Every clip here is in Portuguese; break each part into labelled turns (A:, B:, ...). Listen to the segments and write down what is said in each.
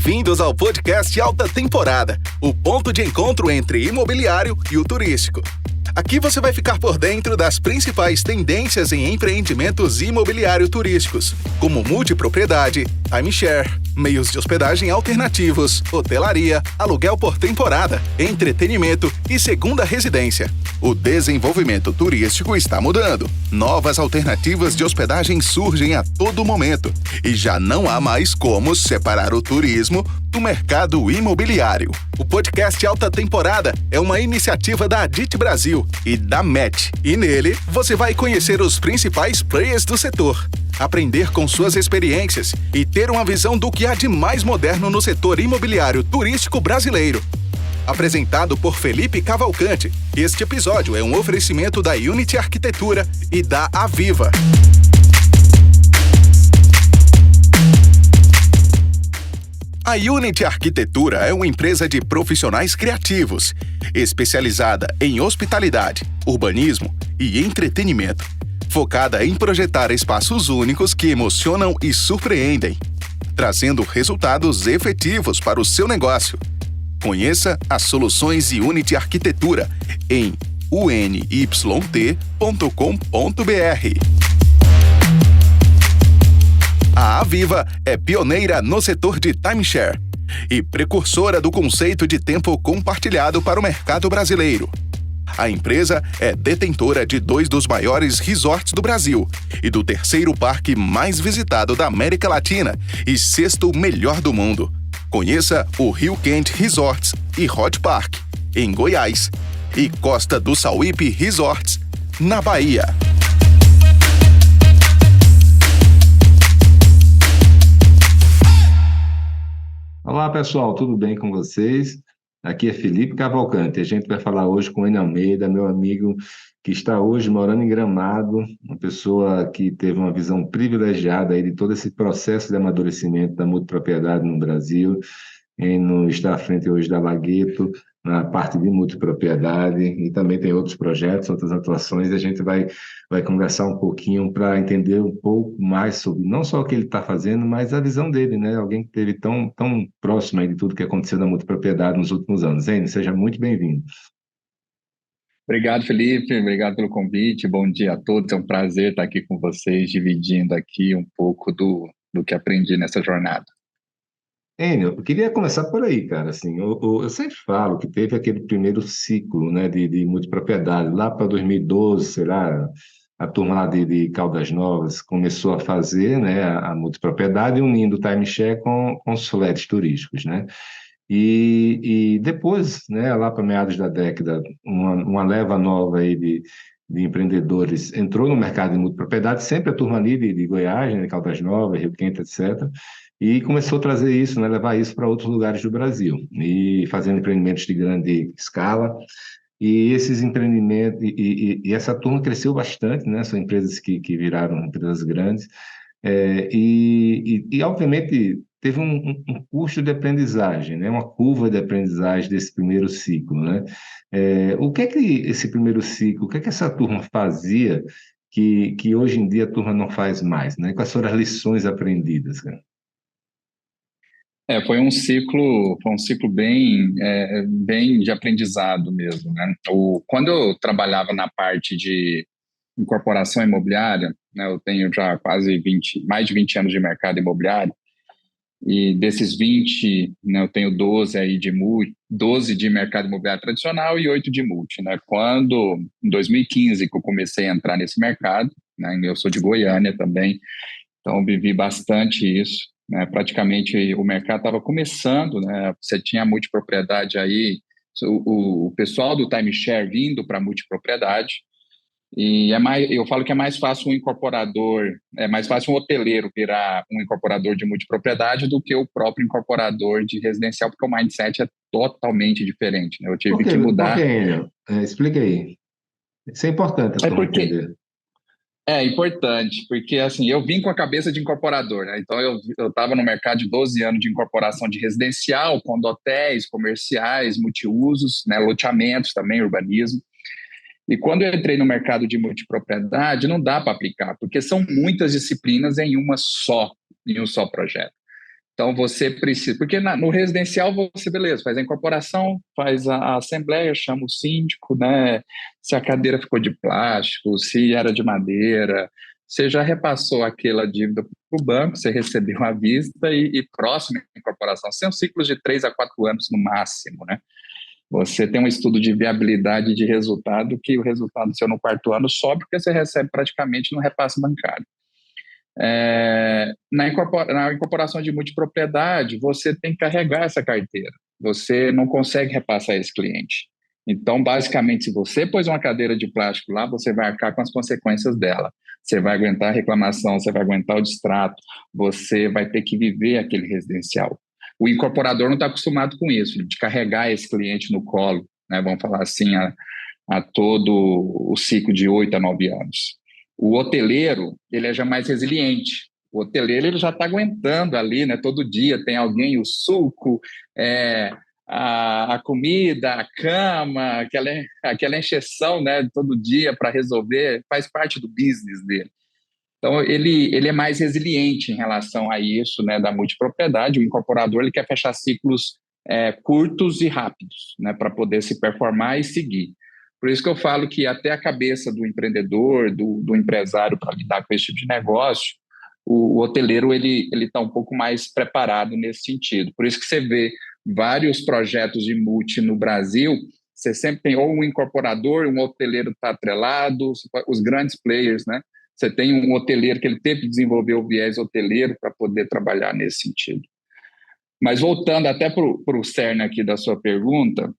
A: Bem-vindos ao podcast Alta Temporada, o ponto de encontro entre imobiliário e o turístico. Aqui você vai ficar por dentro das principais tendências em empreendimentos imobiliário turísticos, como multipropriedade, timeshare, meios de hospedagem alternativos, hotelaria, aluguel por temporada, entretenimento e segunda residência. O desenvolvimento turístico está mudando. Novas alternativas de hospedagem surgem a todo momento e já não há mais como separar o turismo do mercado imobiliário. O podcast Alta Temporada é uma iniciativa da Adit Brasil e da MET. E nele, você vai conhecer os principais players do setor, aprender com suas experiências e ter uma visão do que há de mais moderno no setor imobiliário turístico brasileiro. Apresentado por Felipe Cavalcante, este episódio é um oferecimento da Unity Arquitetura e da Aviva. A Unity Arquitetura é uma empresa de profissionais criativos, especializada em hospitalidade, urbanismo e entretenimento, focada em projetar espaços únicos que emocionam e surpreendem, trazendo resultados efetivos para o seu negócio. Conheça as soluções Unity Arquitetura em unyt.com.br. A Aviva é pioneira no setor de timeshare e precursora do conceito de tempo compartilhado para o mercado brasileiro. A empresa é detentora de 2 dos maiores resorts do Brasil e do 3º parque mais visitado da América Latina e 6º melhor do mundo. Conheça o Rio Quente Resorts e Hot Park, em Goiás, e Costa do Sauípe Resorts, na Bahia.
B: Olá pessoal, tudo bem com vocês? Aqui é Felipe Cavalcante. A gente vai falar hoje com o Enio Almeida, meu amigo que está hoje morando em Gramado, uma pessoa que teve uma visão privilegiada aí de todo esse processo de amadurecimento da multipropriedade no Brasil. Enio está à frente hoje da Lagueto, na parte de multipropriedade, e também tem outros projetos, outras atuações, e a gente vai conversar um pouquinho para entender um pouco mais sobre não só o que ele está fazendo, mas a visão dele, né? Alguém que esteve tão próximo aí de tudo que aconteceu na multipropriedade nos últimos anos. Enio, seja muito bem-vindo.
C: Obrigado, Felipe. Obrigado pelo convite. Bom dia a todos. É um prazer estar aqui com vocês, dividindo aqui um pouco do que aprendi nessa jornada.
B: Enio, eu queria começar por aí, cara. Assim, eu sempre falo que teve aquele primeiro ciclo, né, de multipropriedade, lá para 2012, sei lá, a turma lá de Caldas Novas começou a fazer, né, a multipropriedade, unindo o timeshare com os fletes turísticos, né? E depois, né, lá para meados da década, uma leva nova aí de empreendedores entrou no mercado de multipropriedade, sempre a turma ali de Goiás, né, de Caldas Novas, Rio Quente, etc., e começou a trazer isso, né, levar isso para outros lugares do Brasil, e fazendo empreendimentos de grande escala. E esses empreendimentos, e essa turma cresceu bastante, né, são empresas que viraram empresas grandes, obviamente, teve um custo de aprendizagem, né, uma curva de aprendizagem desse primeiro ciclo, né? O que é que esse primeiro ciclo, o que é que essa turma fazia que hoje em dia a turma não faz mais, né? Quais foram as lições aprendidas, cara?
C: Foi um ciclo bem de aprendizado mesmo, né? Quando eu trabalhava na parte de incorporação imobiliária, né, eu tenho já mais de 20 anos de mercado imobiliário, e desses 20, né, eu tenho 12 aí 12 de mercado imobiliário tradicional e 8 de multi, né? Quando, em 2015, que eu comecei a entrar nesse mercado, né, eu sou de Goiânia também, então vivi bastante isso, né? Praticamente o mercado estava começando, né? Você tinha multipropriedade aí, o pessoal do timeshare vindo para multipropriedade, e eu falo que é mais fácil é mais fácil um hoteleiro virar um incorporador de multipropriedade do que o próprio incorporador de residencial, porque o mindset é totalmente diferente, né? Eu tive que
B: Por que,
C: mudar.
B: Enio? Explica aí. Isso é importante a
C: É
B: turma
C: porque
B: entender.
C: É importante, porque assim, eu vim com a cabeça de incorporador, né? Então eu estava no mercado de 12 anos de incorporação de residencial, condotéis, comerciais, multiusos, né? Loteamentos também, urbanismo. E quando eu entrei no mercado de multipropriedade, não dá para aplicar, porque são muitas disciplinas em um só projeto. Então, você precisa... Porque no residencial, você, beleza, faz a incorporação, faz a assembleia, chama o síndico, né? Se a cadeira ficou de plástico, se era de madeira, você já repassou aquela dívida para o banco, você recebeu a vista e próxima à incorporação. São ciclos de 3 a 4 anos no máximo, né? Você tem um estudo de viabilidade de resultado que o resultado seu no quarto ano sobe porque você recebe praticamente no repasse bancário. Na incorporação de multipropriedade, você tem que carregar essa carteira. Você não consegue repassar esse cliente. Então, basicamente, se você pôs uma cadeira de plástico lá, você vai arcar com as consequências dela. Você vai aguentar a reclamação, você vai aguentar o distrato, você vai ter que viver aquele residencial. O incorporador não está acostumado com isso, de carregar esse cliente no colo, né, vamos falar assim, a todo o ciclo de 8 a 9 anos. O hoteleiro, ele é já mais resiliente. O hoteleiro, ele já está aguentando ali, né? Todo dia tem alguém, o suco, a comida, a cama, aquela encheção, né? Todo dia para resolver, faz parte do business dele. Então, ele é mais resiliente em relação a isso, né? Da multipropriedade. O incorporador, ele quer fechar ciclos curtos e rápidos, né? Para poder se performar e seguir. Por isso que eu falo que até a cabeça do empreendedor, do empresário para lidar com esse tipo de negócio, o hoteleiro ele está um pouco mais preparado nesse sentido. Por isso que você vê vários projetos de multi no Brasil, você sempre tem ou um incorporador, um hoteleiro está atrelado, os grandes players, né? Você tem um hoteleiro que ele teve que desenvolver o viés hoteleiro para poder trabalhar nesse sentido. Mas voltando até para o cerne aqui da sua pergunta,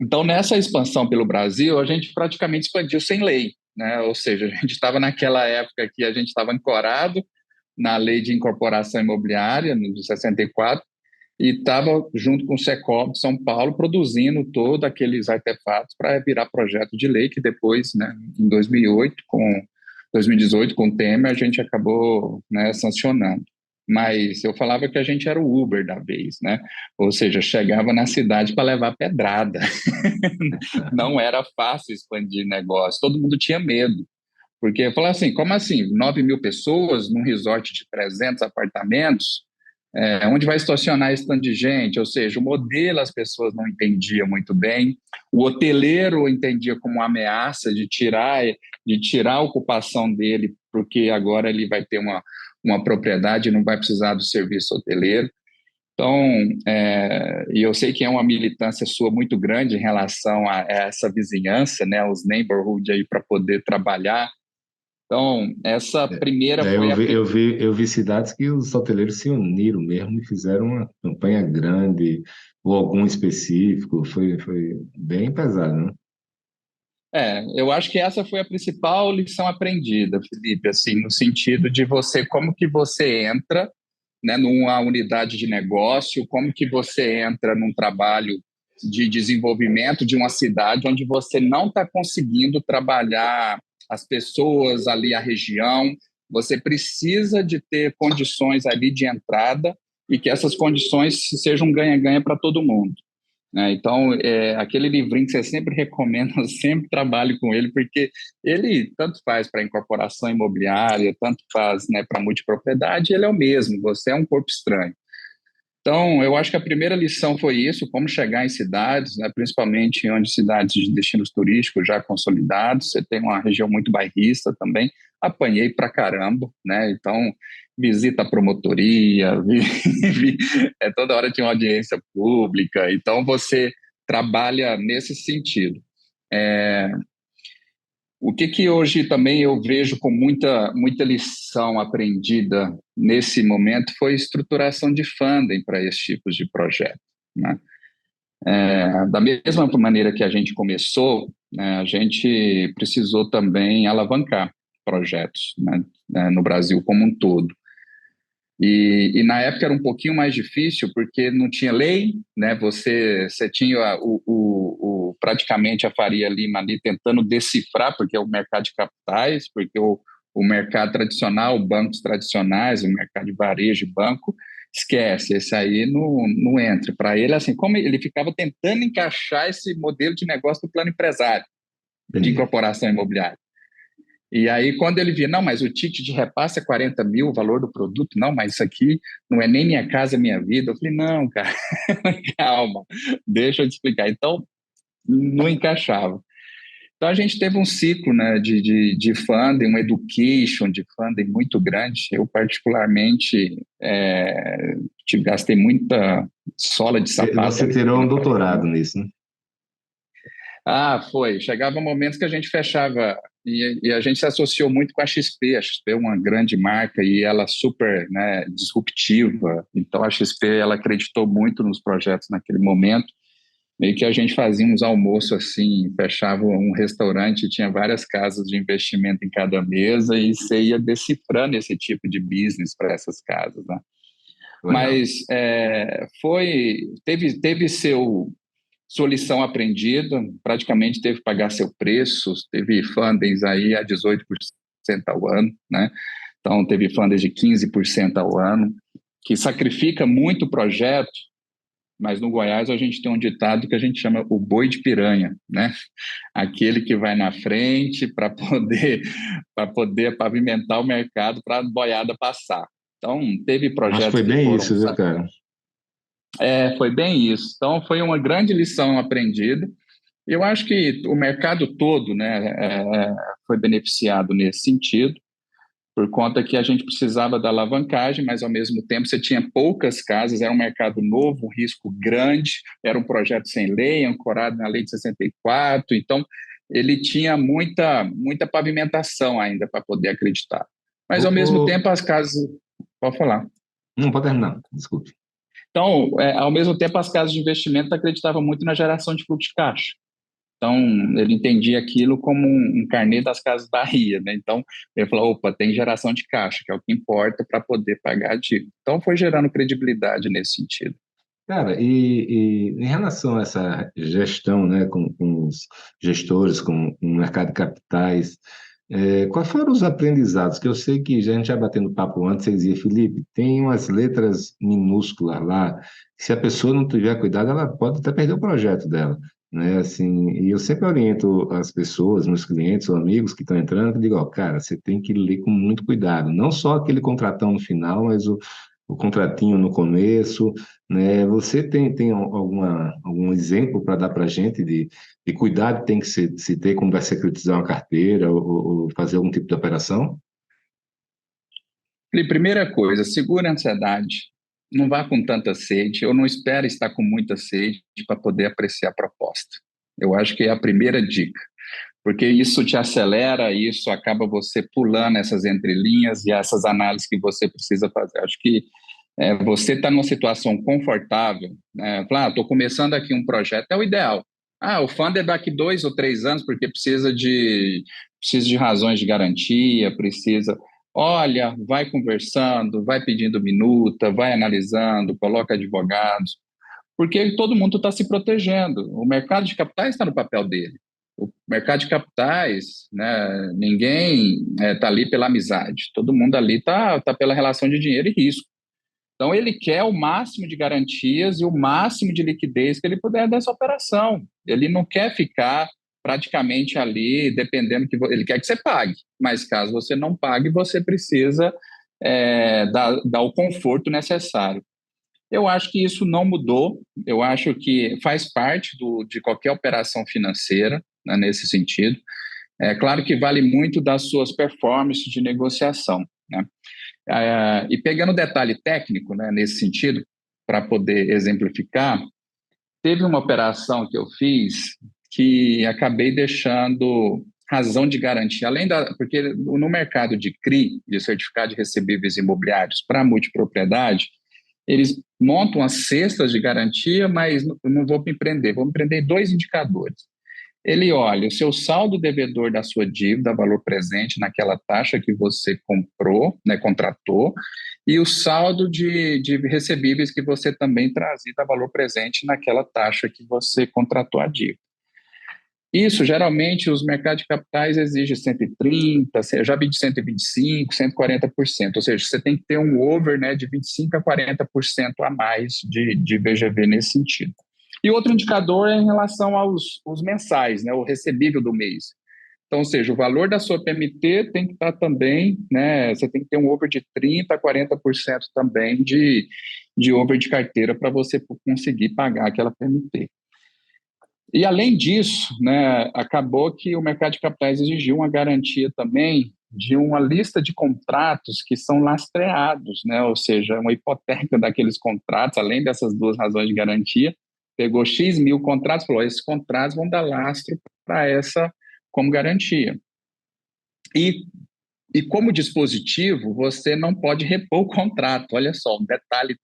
C: então, nessa expansão pelo Brasil, a gente praticamente expandiu sem lei, né? Ou seja, a gente estava naquela época que a gente estava ancorado na lei de incorporação imobiliária, de 64, e estava junto com o Secov de São Paulo produzindo todos aqueles artefatos para virar projeto de lei que depois, né, em 2018, com o Temer, a gente acabou, né, sancionando. Mas eu falava que a gente era o Uber da vez, né? Ou seja, chegava na cidade para levar pedrada. Não era fácil expandir negócio, todo mundo tinha medo. Porque eu falava assim, como assim? 9.000 pessoas num resort de 300 apartamentos, onde vai estacionar esse tanto de gente? Ou seja, o modelo as pessoas não entendiam muito bem, o hoteleiro entendia como uma ameaça de tirar a ocupação dele, porque agora ele vai ter uma propriedade e não vai precisar do serviço hoteleiro. Então, e eu sei que é uma militância sua muito grande em relação a essa vizinhança, né, os neighborhood aí para poder trabalhar. Então, essa primeira foi
B: eu vi cidades que os hoteleiros se uniram mesmo e fizeram uma campanha grande, ou algum específico, foi bem pesado, né?
C: Eu acho que essa foi a principal lição aprendida, Felipe, assim, no sentido de como que você entra, né, numa unidade de negócio, como que você entra num trabalho de desenvolvimento de uma cidade onde você não está conseguindo trabalhar as pessoas ali, a região, você precisa de ter condições ali de entrada e que essas condições sejam ganha-ganha para todo mundo. Então, aquele livrinho que você sempre recomenda, eu sempre trabalho com ele, porque ele tanto faz para incorporação imobiliária, tanto faz, né, para multipropriedade, ele é o mesmo, você é um corpo estranho. Então, eu acho que a primeira lição foi isso, como chegar em cidades, né, principalmente onde cidades de destinos turísticos já consolidados, você tem uma região muito bairrista também, apanhei pra caramba, né, então visita a promotoria, toda hora tinha uma audiência pública, então você trabalha nesse sentido. O que hoje também eu vejo com muita lição aprendida nesse momento foi estruturação de funding para esses tipos de projeto, né? Da mesma maneira que a gente começou, né, a gente precisou também alavancar projetos, né, no Brasil como um todo. E na época era um pouquinho mais difícil porque não tinha lei, né? Você tinha praticamente a Faria Lima ali tentando decifrar, porque é o mercado de capitais, porque o mercado tradicional, bancos tradicionais, o mercado de varejo e banco, esquece, esse aí não entra. Para ele, assim, como ele ficava tentando encaixar esse modelo de negócio do plano empresário de incorporação imobiliária. E aí, quando ele via, não, mas o ticket de repasse é 40 mil, o valor do produto, não, mas isso aqui não é nem minha casa, minha vida. Eu falei, não, cara, calma, deixa eu te explicar. Então, não encaixava. Então, a gente teve um ciclo, né, de funding, um education de funding muito grande. Eu, particularmente, gastei muita sola de sapato.
B: Você tirou um doutorado nisso, né?
C: Foi. Chegava momentos que a gente fechava e a gente se associou muito com a XP. A XP é uma grande marca e ela super, né, disruptiva. Então, a XP ela acreditou muito nos projetos naquele momento. Meio que a gente fazia uns almoços assim, fechava um restaurante, tinha várias casas de investimento em cada mesa e você ia decifrando esse tipo de business para essas casas, né?
B: Legal.
C: Mas teve sua lição aprendida, praticamente teve que pagar seu preço, teve fundings aí a 18% ao ano, né? Então, teve fundings de 15% ao ano, que sacrifica muito o projeto, mas no Goiás a gente tem um ditado que a gente chama o boi de piranha, né? Aquele que vai na frente para poder pavimentar o mercado para a boiada passar. Então, teve
B: Acho que
C: projetos
B: foi
C: que
B: bem
C: foram...
B: isso, viu, cara?
C: Foi bem isso. Então, foi uma grande lição aprendida. Eu acho que o mercado todo, né, foi beneficiado nesse sentido, por conta que a gente precisava da alavancagem, mas, ao mesmo tempo, você tinha poucas casas, era um mercado novo, um risco grande, era um projeto sem lei, ancorado na lei de 64, então ele tinha muita pavimentação ainda para poder acreditar. Mas,
B: Ô,
C: ao mesmo
B: ô,
C: tempo, as casas... Pode falar.
B: não, pode terminar, desculpe.
C: Então, ao mesmo tempo, as casas de investimento acreditavam muito na geração de fluxo de caixa. Então, ele entendia aquilo como um carnê das Casas Bahia, né? Então, ele falou, opa, tem geração de caixa, que é o que importa para poder pagar a dívida. Então, foi gerando credibilidade nesse sentido.
B: Cara, e em relação a essa gestão, né, com os gestores, com o mercado de capitais, quais foram os aprendizados? Que eu sei que a gente já batendo papo antes, você dizia, Felipe, tem umas letras minúsculas lá, que se a pessoa não tiver cuidado, ela pode até perder o projeto dela, né? Assim, e eu sempre oriento as pessoas, meus clientes ou amigos que estão entrando, que digo, ó, cara, você tem que ler com muito cuidado, não só aquele contratão no final, mas o contratinho no começo, né? Você tem algum exemplo para dar para a gente de cuidado que tem que se ter quando vai secretizar uma carteira ou fazer algum tipo de operação?
C: E primeira coisa, segura a ansiedade. Não vá com tanta sede, ou não espere estar com muita sede para poder apreciar a proposta. Eu acho que é a primeira dica, porque isso te acelera, isso acaba você pulando essas entrelinhas e essas análises que você precisa fazer. Acho que você está numa situação confortável, né? Falar, estou começando aqui um projeto, é o ideal. O fundo é daqui 2 ou 3 anos, porque precisa de razões de garantia, precisa... Olha, vai conversando, vai pedindo minuta, vai analisando, coloca advogados, porque todo mundo está se protegendo. O mercado de capitais está no papel dele. O mercado de capitais, né, ninguém está ali pela amizade, todo mundo ali está pela relação de dinheiro e risco. Então, ele quer o máximo de garantias e o máximo de liquidez que ele puder dessa operação. Ele não quer ficar praticamente ali dependendo que ele quer que você pague, mas caso você não pague, você precisa dar o conforto necessário. Eu acho que isso não mudou, eu acho que faz parte de qualquer operação financeira, né, nesse sentido. É claro que vale muito das suas performances de negociação, né? E pegando o detalhe técnico, né, nesse sentido, para poder exemplificar, teve uma operação que eu fiz que acabei deixando razão de garantia, porque no mercado de CRI, de certificado de recebíveis imobiliários para multipropriedade, eles montam as cestas de garantia, mas não vou me prender, vou me prender em 2 indicadores. Ele olha o seu saldo devedor da sua dívida, valor presente naquela taxa que você comprou, né, contratou, e o saldo de recebíveis que você também trazia, valor presente naquela taxa que você contratou a dívida. Isso, geralmente, os mercados de capitais exigem 130%, eu já vi de 125%, 140%, ou seja, você tem que ter um over, né, de 25% a 40% a mais de VGV nesse sentido. E outro indicador é em relação aos mensais, né, o recebível do mês. Então, ou seja, o valor da sua PMT tem que estar também, né? Você tem que ter um over de 30% a 40% também de over de carteira para você conseguir pagar aquela PMT. E, além disso, né, acabou que o mercado de capitais exigiu uma garantia também de uma lista de contratos que são lastreados, né, ou seja, uma hipoteca daqueles contratos, além dessas duas razões de garantia, pegou X mil contratos e falou, esses contratos vão dar lastro para essa como garantia. E como dispositivo, você não pode repor o contrato. Olha só, um detalhe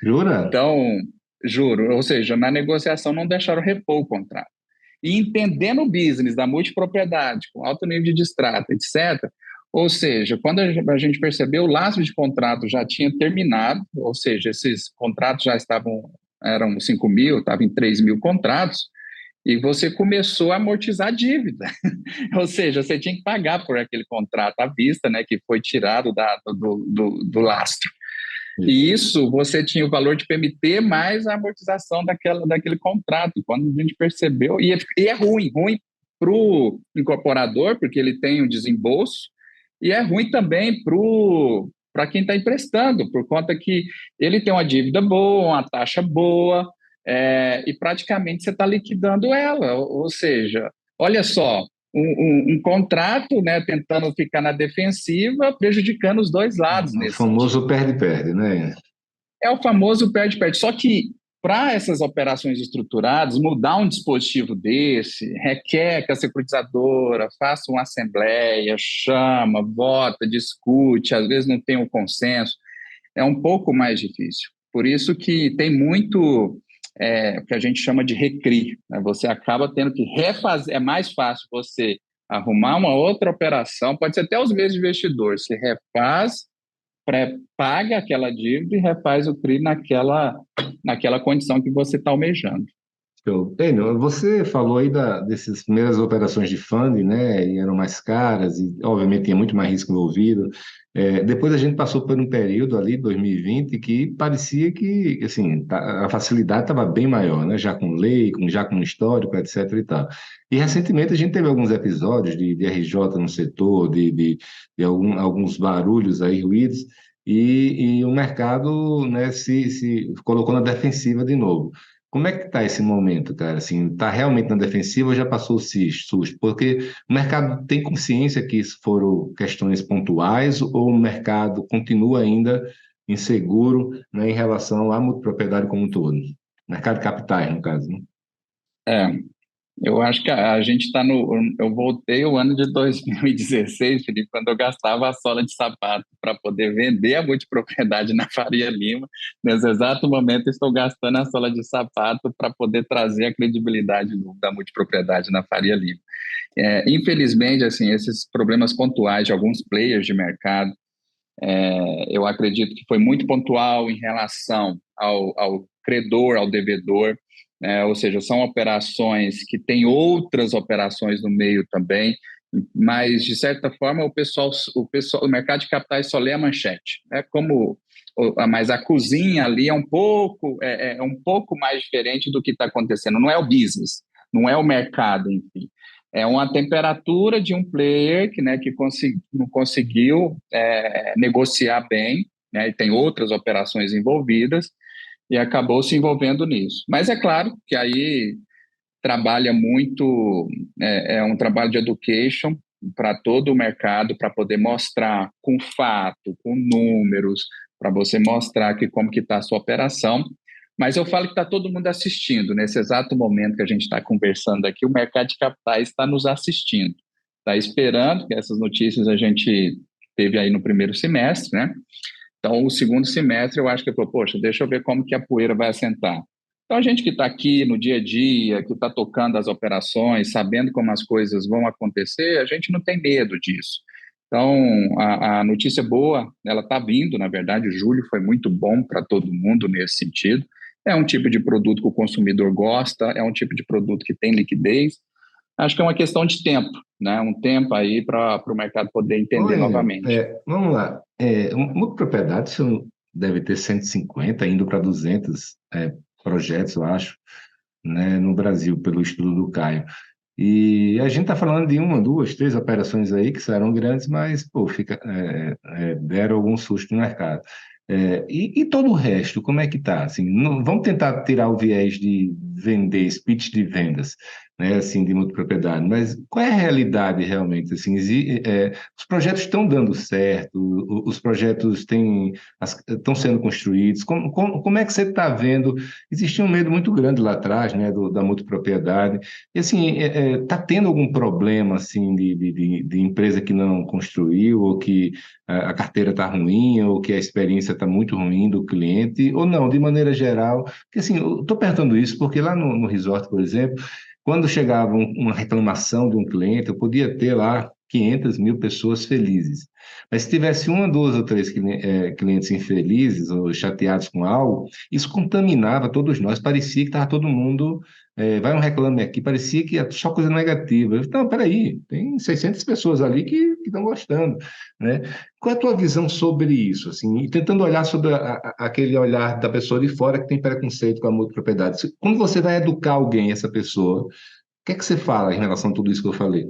B: Jura?
C: tão, juro, ou seja, na negociação não deixaram repor o contrato. E entendendo o business da multipropriedade, com alto nível de distrato, etc., ou seja, quando a gente percebeu, o lastro de contrato já tinha terminado, ou seja, esses contratos já eram 5 mil, estavam em 3 mil contratos, e você começou a amortizar a dívida. Ou seja, você tinha que pagar por aquele contrato à vista, né, que foi tirado do lastro. E isso, você tinha o valor de PMT mais a amortização daquele contrato. Quando a gente percebeu, e é ruim para o incorporador, porque ele tem um desembolso, e é ruim também para quem está emprestando, por conta que ele tem uma dívida boa, uma taxa boa, e praticamente você está liquidando ela. Ou seja, olha só, um contrato, né, tentando ficar na defensiva, prejudicando os dois lados
B: O
C: nesse
B: famoso
C: sentido.
B: perde-perde, né?
C: É o famoso perde-perde. Só que, para essas operações estruturadas, mudar um dispositivo desse requer que a securitizadora faça uma assembleia, chama, vota, discute, às vezes não tem um consenso. É um pouco mais difícil. Por isso que tem muito o que a gente chama de recri, né? Você acaba tendo que refazer. É mais fácil você arrumar uma outra operação, pode ser até os mesmos investidores, você refaz, paga aquela dívida e refaz o CRI naquela condição que você está almejando.
B: Show. Enio, você falou aí dessas primeiras operações de funding, né? E eram mais caras e, obviamente, tinha muito mais risco envolvido. Depois a gente passou por um período ali, 2020, que parecia que, assim, a facilidade estava bem maior, né? Já com lei, já com histórico, etc. e tal. E recentemente a gente teve alguns episódios de RJ no setor, de alguns barulhos aí, ruídos, e o mercado, né, se colocou na defensiva de novo. Como é que está esse momento, cara? Assim, está realmente na defensiva ou já passou o susto? Porque o mercado tem consciência que isso foram questões pontuais ou o mercado continua ainda inseguro, né, em relação à multipropriedade como um todo? Mercado de capitais, no caso, né?
C: É, eu acho que a gente está no. Eu voltei o ano de 2016, Felipe, quando eu gastava a sola de sapato para poder vender a multipropriedade na Faria Lima. Nesse exato momento, estou gastando a sola de sapato para poder trazer a credibilidade da multipropriedade na Faria Lima. Infelizmente, assim, esses problemas pontuais de alguns players de mercado, eu acredito que foi muito pontual em relação ao credor, ao devedor, ou seja, são operações que têm outras operações no meio também, mas, de certa forma, o mercado de capitais só lê a manchete. Mas a cozinha ali é um pouco mais diferente do que está acontecendo. Não é o business, não é o mercado, enfim. É uma temperatura de um player que, né, que não conseguiu negociar bem, né, e tem outras operações envolvidas, e acabou se envolvendo nisso. Mas é claro que aí trabalha muito, é um trabalho de education para todo o mercado, para poder mostrar com fato, com números, para você mostrar como que está a sua operação. Mas eu falo que está todo mundo assistindo. Nesse exato momento que a gente está conversando aqui, o mercado de capitais está nos assistindo. Está esperando, que essas notícias a gente teve aí no primeiro semestre, né? Então, o segundo semestre, eu acho que falou, poxa, deixa eu ver como que a poeira vai assentar. Então, a gente que está aqui no dia a dia, que está tocando as operações, sabendo como as coisas vão acontecer, a gente não tem medo disso. Então, a notícia boa, ela está vindo, na verdade, julho foi muito bom para todo mundo nesse sentido. É um tipo de produto que o consumidor gosta, é um tipo de produto que tem liquidez. Acho que é uma questão de tempo, né? Um tempo aí para o mercado poder
B: Ô,
C: entender
B: Enio,
C: novamente.
B: vamos lá. Multipropriedade, isso deve ter 150, indo para 200 projetos, eu acho, né, no Brasil, pelo estudo do Caio. E a gente está falando de uma, duas, três operações aí que serão grandes, mas pô, deram algum susto no mercado. E todo o resto, como é que tá? Assim, vamos tentar tirar o viés de vender, speech de vendas, né, assim, de multipropriedade, mas qual é a realidade realmente? Assim, os projetos estão dando certo, os projetos estão sendo construídos, como é que você está vendo? Existia um medo muito grande lá atrás, né, da multipropriedade, e assim, está tendo algum problema assim de empresa que não construiu, ou que a carteira está ruim, ou que a experiência está muito ruim do cliente, ou não, de maneira geral? Porque assim, eu estou perguntando isso porque lá no resort, por exemplo, quando chegava uma reclamação de um cliente, eu podia ter lá 500 mil pessoas felizes. Mas se tivesse uma, duas ou três clientes infelizes ou chateados com algo, isso contaminava todos nós. Parecia que estava todo mundo. Vai um reclame aqui, parecia que é só coisa negativa. Então, peraí, tem 600 pessoas ali que estão gostando, né? Qual é a tua visão sobre isso, assim, e tentando olhar sobre aquele olhar da pessoa de fora que tem preconceito com a multipropriedade? Quando você vai educar alguém, essa pessoa, o que é que você fala em relação a tudo isso que eu falei?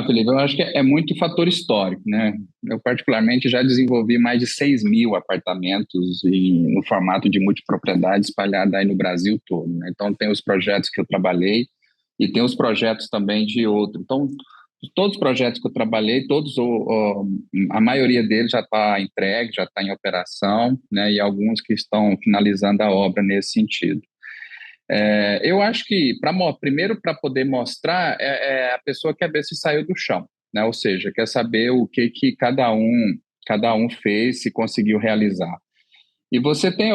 C: Felipe, eu acho que é muito fator histórico, né? Eu, particularmente, já desenvolvi mais de 6.000 apartamentos no formato de multipropriedade espalhada aí no Brasil todo, né? Então, tem os projetos que eu trabalhei e tem os projetos também de outro. Então, todos os projetos que eu trabalhei, a maioria deles já está entregue, já está em operação, né? E alguns que estão finalizando a obra nesse sentido. Eu acho que, primeiro, para poder mostrar, a pessoa quer ver se saiu do chão, né? Ou seja, quer saber o que cada um fez, se conseguiu realizar. E você tem,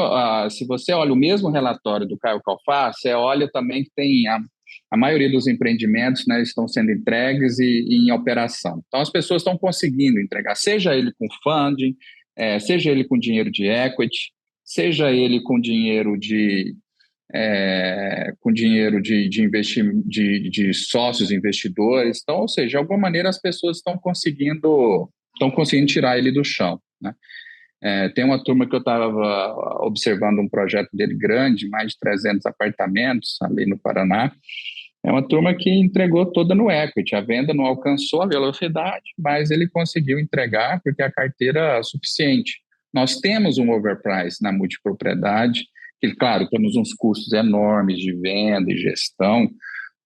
C: se você olha o mesmo relatório do Caio Calfá, você olha também que tem a maioria dos empreendimentos, né, estão sendo entregues e em operação. Então, as pessoas estão conseguindo entregar, seja ele com funding, seja ele com dinheiro de equity, seja ele com dinheiro de investimento de sócios investidores. Então, ou seja, de alguma maneira as pessoas estão conseguindo tirar ele do chão, né? Tem uma turma que eu estava observando um projeto dele grande, mais de 300 apartamentos ali no Paraná. É uma turma que entregou toda no equity. A venda não alcançou a velocidade, mas ele conseguiu entregar porque a carteira é suficiente. Nós temos um overprice na multipropriedade, que, claro, temos uns custos enormes de venda e gestão,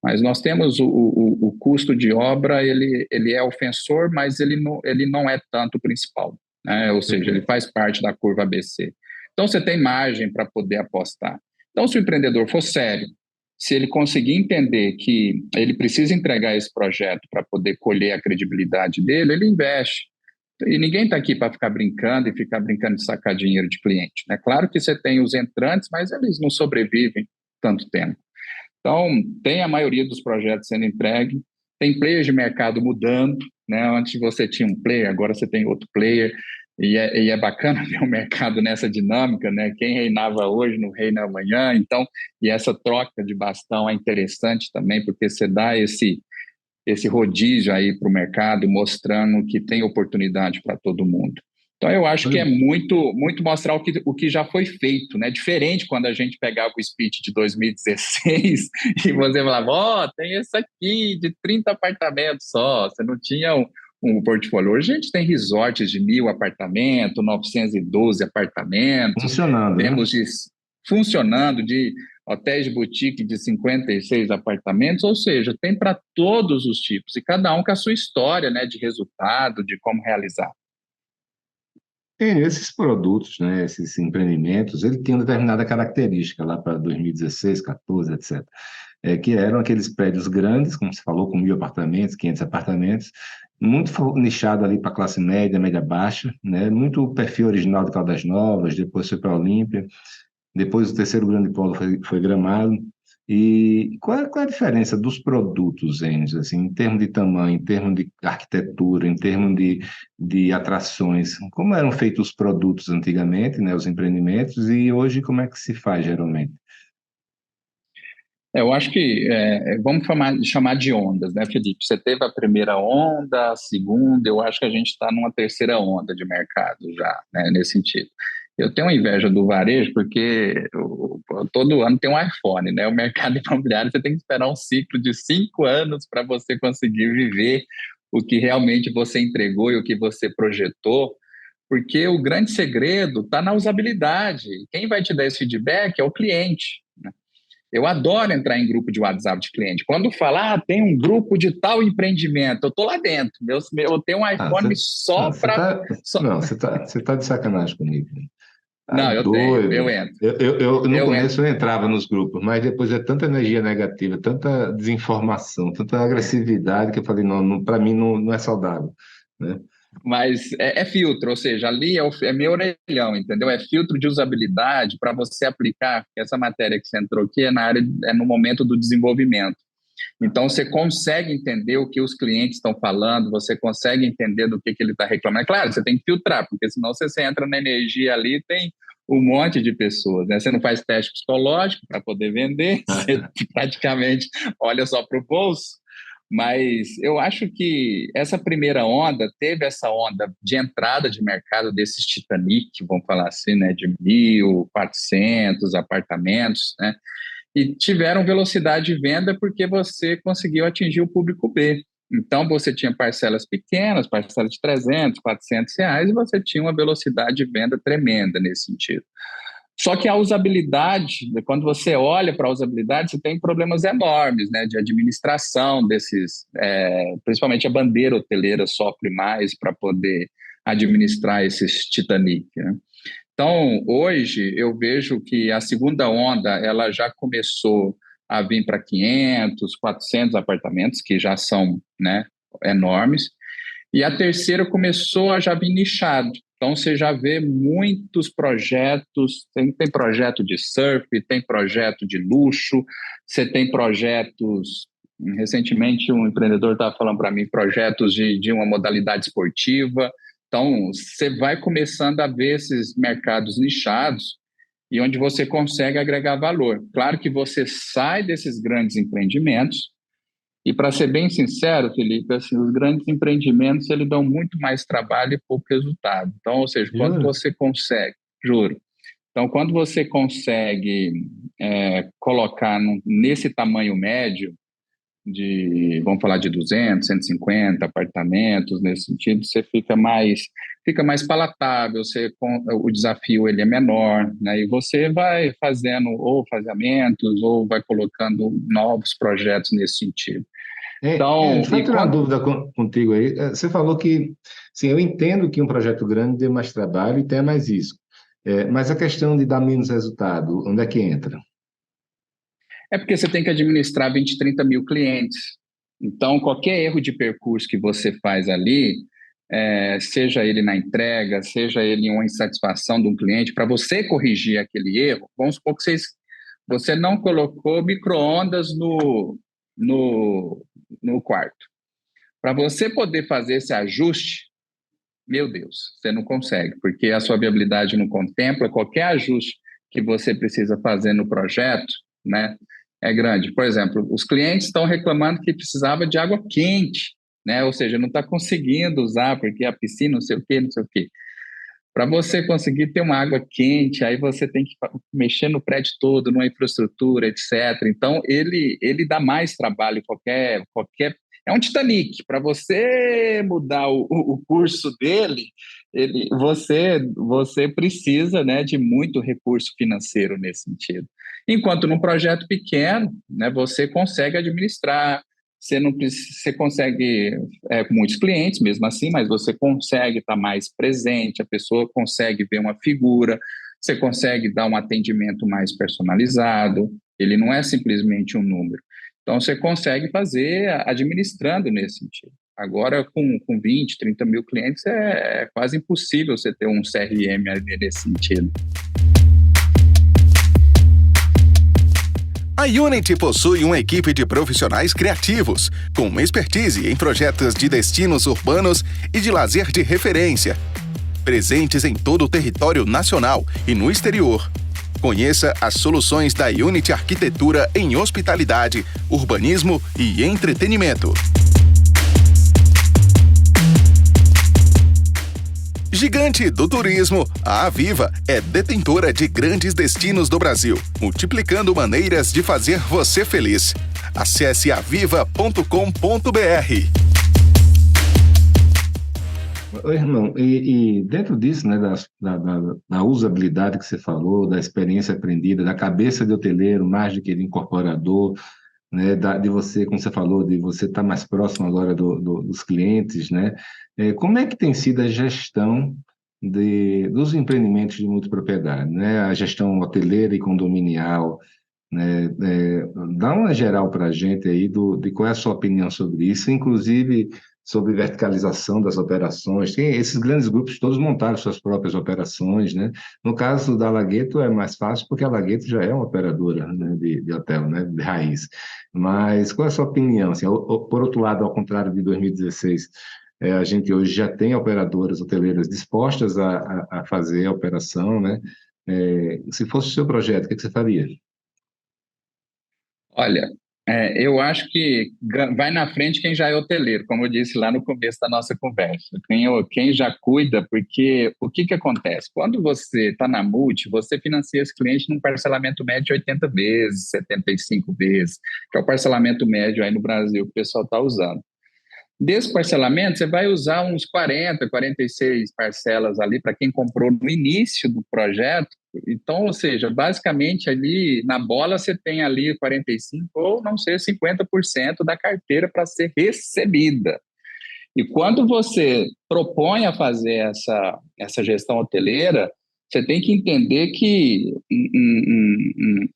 C: mas nós temos o custo de obra, ele é ofensor, mas ele não é tanto o principal, né? Ou seja, ele faz parte da curva ABC. Então, você tem margem para poder apostar. Então, se o empreendedor for sério, se ele conseguir entender que ele precisa entregar esse projeto para poder colher a credibilidade dele, ele investe. E ninguém está aqui para ficar brincando de sacar dinheiro de cliente, né? Claro que você tem os entrantes, mas eles não sobrevivem tanto tempo. Então, tem a maioria dos projetos sendo entregue, tem players de mercado mudando, né? Antes você tinha um player, agora você tem outro player, e é bacana ver o mercado nessa dinâmica, né? Quem reinava hoje não reina amanhã, então, e essa troca de bastão é interessante também, porque você dá esse rodízio aí para o mercado, mostrando que tem oportunidade para todo mundo. Então, eu acho que é muito, muito mostrar o que já foi feito, né? Diferente quando a gente pegava o speech de 2016 e você falava, tem esse aqui de 30 apartamentos só, você não tinha um portfólio. Hoje a gente tem resorts de 1.000 apartamentos, 912 apartamentos,
B: Funcionando, né?
C: temos funcionando de hotéis de boutique de 56 apartamentos, ou seja, tem para todos os tipos, e cada um com a sua história, né, de resultado, de como realizar.
B: Esses produtos, né, esses empreendimentos, ele tinha uma determinada característica lá para 2016, 14, etc. Que eram aqueles prédios grandes, como você falou, com 1.000 apartamentos, 500 apartamentos, muito nichado ali para classe média, média baixa, né, muito perfil original de Caldas Novas, depois foi para a Olímpia, depois o terceiro grande polo foi Gramado. E qual é a diferença dos produtos, Enes, assim, em termos de tamanho, em termos de arquitetura, em termos de atrações? Como eram feitos os produtos antigamente, né, os empreendimentos, e hoje como é que se faz geralmente?
C: Eu acho que vamos chamar de ondas, né, Felipe? Você teve a primeira onda, a segunda, eu acho que a gente está numa terceira onda de mercado já, né, nesse sentido. Eu tenho inveja do varejo porque todo ano tem um iPhone, né? O mercado imobiliário você tem que esperar um ciclo de 5 anos para você conseguir viver o que realmente você entregou e o que você projetou, porque o grande segredo está na usabilidade. Quem vai te dar esse feedback é o cliente, né? Eu adoro entrar em grupo de WhatsApp de cliente. Quando falar, tem um grupo de tal empreendimento, eu estou lá dentro. Eu tenho um iPhone só para...
B: Não, você tá de sacanagem comigo. Tá
C: Não, eu tenho, eu
B: doido.
C: entro.
B: No
C: Eu entro.
B: começo eu entrava nos grupos, mas depois é tanta energia negativa, tanta desinformação, tanta agressividade que eu falei, não, para mim não é saudável, né?
C: Mas é filtro, ou seja, ali é meu orelhão, entendeu? É filtro de usabilidade para você aplicar. Essa matéria que você entrou aqui é no momento do desenvolvimento. Então, você consegue entender o que os clientes estão falando, você consegue entender do que ele está reclamando. É claro, você tem que filtrar, porque senão você entra na energia ali, tem um monte de pessoas, né? Você não faz teste psicológico para poder vender, você praticamente olha só para o bolso. Mas eu acho que essa primeira onda teve essa onda de entrada de mercado desses Titanic, vamos falar assim, né, de 1.400 apartamentos, né, e tiveram velocidade de venda porque você conseguiu atingir o público B. Então, você tinha parcelas pequenas, parcelas de 300, 400 reais, e você tinha uma velocidade de venda tremenda nesse sentido. Só que a usabilidade, quando você olha para a usabilidade, você tem problemas enormes, né, de administração desses, principalmente a bandeira hoteleira sofre mais para poder administrar esses Titanic, né? Então, hoje, eu vejo que a segunda onda ela já começou a vir para 500, 400 apartamentos, que já são, né, enormes, e a terceira começou a já vir nichado. Então, você já vê muitos projetos, tem projeto de surf, tem projeto de luxo, você tem projetos... Recentemente, um empreendedor estava falando para mim, projetos de uma modalidade esportiva. Então, você vai começando a ver esses mercados nichados e onde você consegue agregar valor. Claro que você sai desses grandes empreendimentos e, para ser bem sincero, Felipe, assim, os grandes empreendimentos eles dão muito mais trabalho e pouco resultado. Então, ou seja, quando você consegue, juro, então, quando você consegue colocar nesse tamanho médio, vamos falar de 200, 150 apartamentos, nesse sentido, você fica mais palatável, o desafio ele é menor, né? E você vai fazendo ou faseamentos ou vai colocando novos projetos nesse sentido. Então,
B: deixa eu tirar uma dúvida contigo aí. Você falou que, sim, eu entendo que um projeto grande dê mais trabalho e tenha mais risco, mas a questão de dar menos resultado, onde é que entra?
C: É porque você tem que administrar 20, 30 mil clientes. Então, qualquer erro de percurso que você faz ali, seja ele na entrega, seja ele em uma insatisfação de um cliente, para você corrigir aquele erro, vamos supor que você não colocou micro-ondas no quarto. Para você poder fazer esse ajuste, meu Deus, você não consegue, porque a sua viabilidade não contempla qualquer ajuste que você precisa fazer no projeto, né? É grande. Por exemplo, os clientes estão reclamando que precisava de água quente, né? Ou seja, não está conseguindo usar porque a piscina não sei o quê, não sei o quê. Para você conseguir ter uma água quente, aí você tem que mexer no prédio todo, numa infraestrutura, etc. Então, ele dá mais trabalho, qualquer... É um Titanic. Para você mudar o curso dele, você precisa, né, de muito recurso financeiro nesse sentido. Enquanto num projeto pequeno, né, você consegue administrar, você consegue com muitos clientes mesmo assim, mas você consegue estar mais presente, a pessoa consegue ver uma figura, você consegue dar um atendimento mais personalizado, ele não é simplesmente um número. Então, você consegue fazer administrando nesse sentido. Agora, com 20, 30 mil clientes, é quase impossível você ter um CRM nesse sentido.
A: A Unity possui uma equipe de profissionais criativos, com expertise em projetos de destinos urbanos e de lazer de referência, presentes em todo o território nacional e no exterior. Conheça as soluções da Unity Arquitetura em hospitalidade, urbanismo e entretenimento. Gigante do turismo, a Aviva é detentora de grandes destinos do Brasil, multiplicando maneiras de fazer você feliz. Acesse aviva.com.br.
B: Irmão, e dentro disso, né, da usabilidade que você falou, da experiência aprendida, da cabeça de hoteleiro, mais do que de incorporador, né, de você, como você falou, de você estar mais próximo agora dos clientes, né? Como é que tem sido a gestão dos empreendimentos de multipropriedade, né? A gestão hoteleira e condominial, né? Dá uma geral para a gente aí de qual é a sua opinião sobre isso, inclusive sobre verticalização das operações. Tem esses grandes grupos todos montaram suas próprias operações, né? No caso da Lagueto é mais fácil porque a Lagueto já é uma operadora, né, de hotel, né, de raiz. Mas qual é a sua opinião? Assim, por outro lado, ao contrário de 2016, a gente hoje já tem operadoras hoteleiras dispostas a fazer a operação, né? Se fosse o seu projeto, o que você faria?
C: Olha, eu acho que vai na frente quem já é hoteleiro, como eu disse lá no começo da nossa conversa. Quem já cuida, porque o que acontece? Quando você está na multi, você financia esse cliente num parcelamento médio de 80 vezes, 75 vezes, que é o parcelamento médio aí no Brasil que o pessoal está usando. Desse parcelamento, você vai usar uns 40, 46 parcelas ali para quem comprou no início do projeto. Então, ou seja, basicamente ali na bola você tem ali 45 ou não sei, 50% da carteira para ser recebida. E quando você propõe a fazer essa gestão hoteleira, você tem que entender que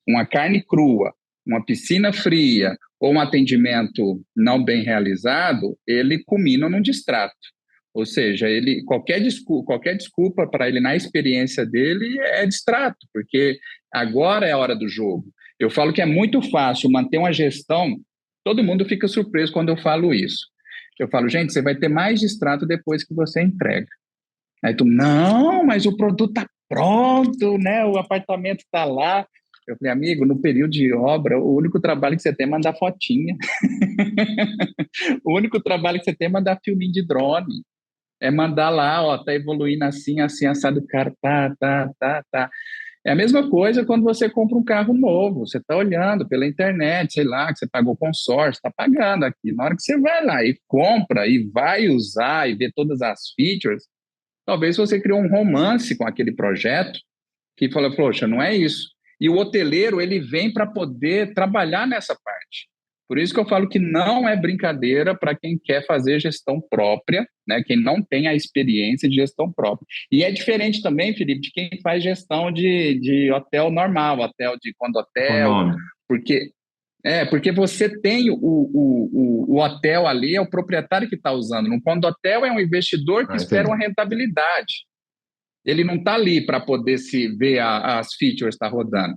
C: uma carne crua, uma piscina fria ou um atendimento não bem realizado, ele culmina num distrato. Ou seja, qualquer desculpa para ele na experiência dele é distrato, porque agora é a hora do jogo. Eu falo que é muito fácil manter uma gestão, todo mundo fica surpreso quando eu falo isso. Eu falo, gente, você vai ter mais distrato depois que você entrega. Aí tu, não, mas o produto está pronto, né? O apartamento está lá. Eu falei, amigo, no período de obra, o único trabalho que você tem é mandar fotinha. O único trabalho que você tem é mandar filminho de drone. É mandar lá, ó, tá evoluindo assim, assim, assado, o cara, tá. É a mesma coisa quando você compra um carro novo, você está olhando pela internet, sei lá, que você pagou consórcio, está pagando aqui. Na hora que você vai lá e compra e vai usar e ver todas as features, talvez você criou um romance com aquele projeto que fala, poxa, não é isso. E o hoteleiro, ele vem para poder trabalhar nessa parte. Por isso que eu falo que não é brincadeira para quem quer fazer gestão própria, né? Quem não tem a experiência de gestão própria. E é diferente também, Felipe, de quem faz gestão de hotel normal, hotel de condotel, porque você tem o hotel ali, é o proprietário que está usando. No condotel é um investidor que espera uma rentabilidade. Ele não está ali para poder se ver as features estar rodando.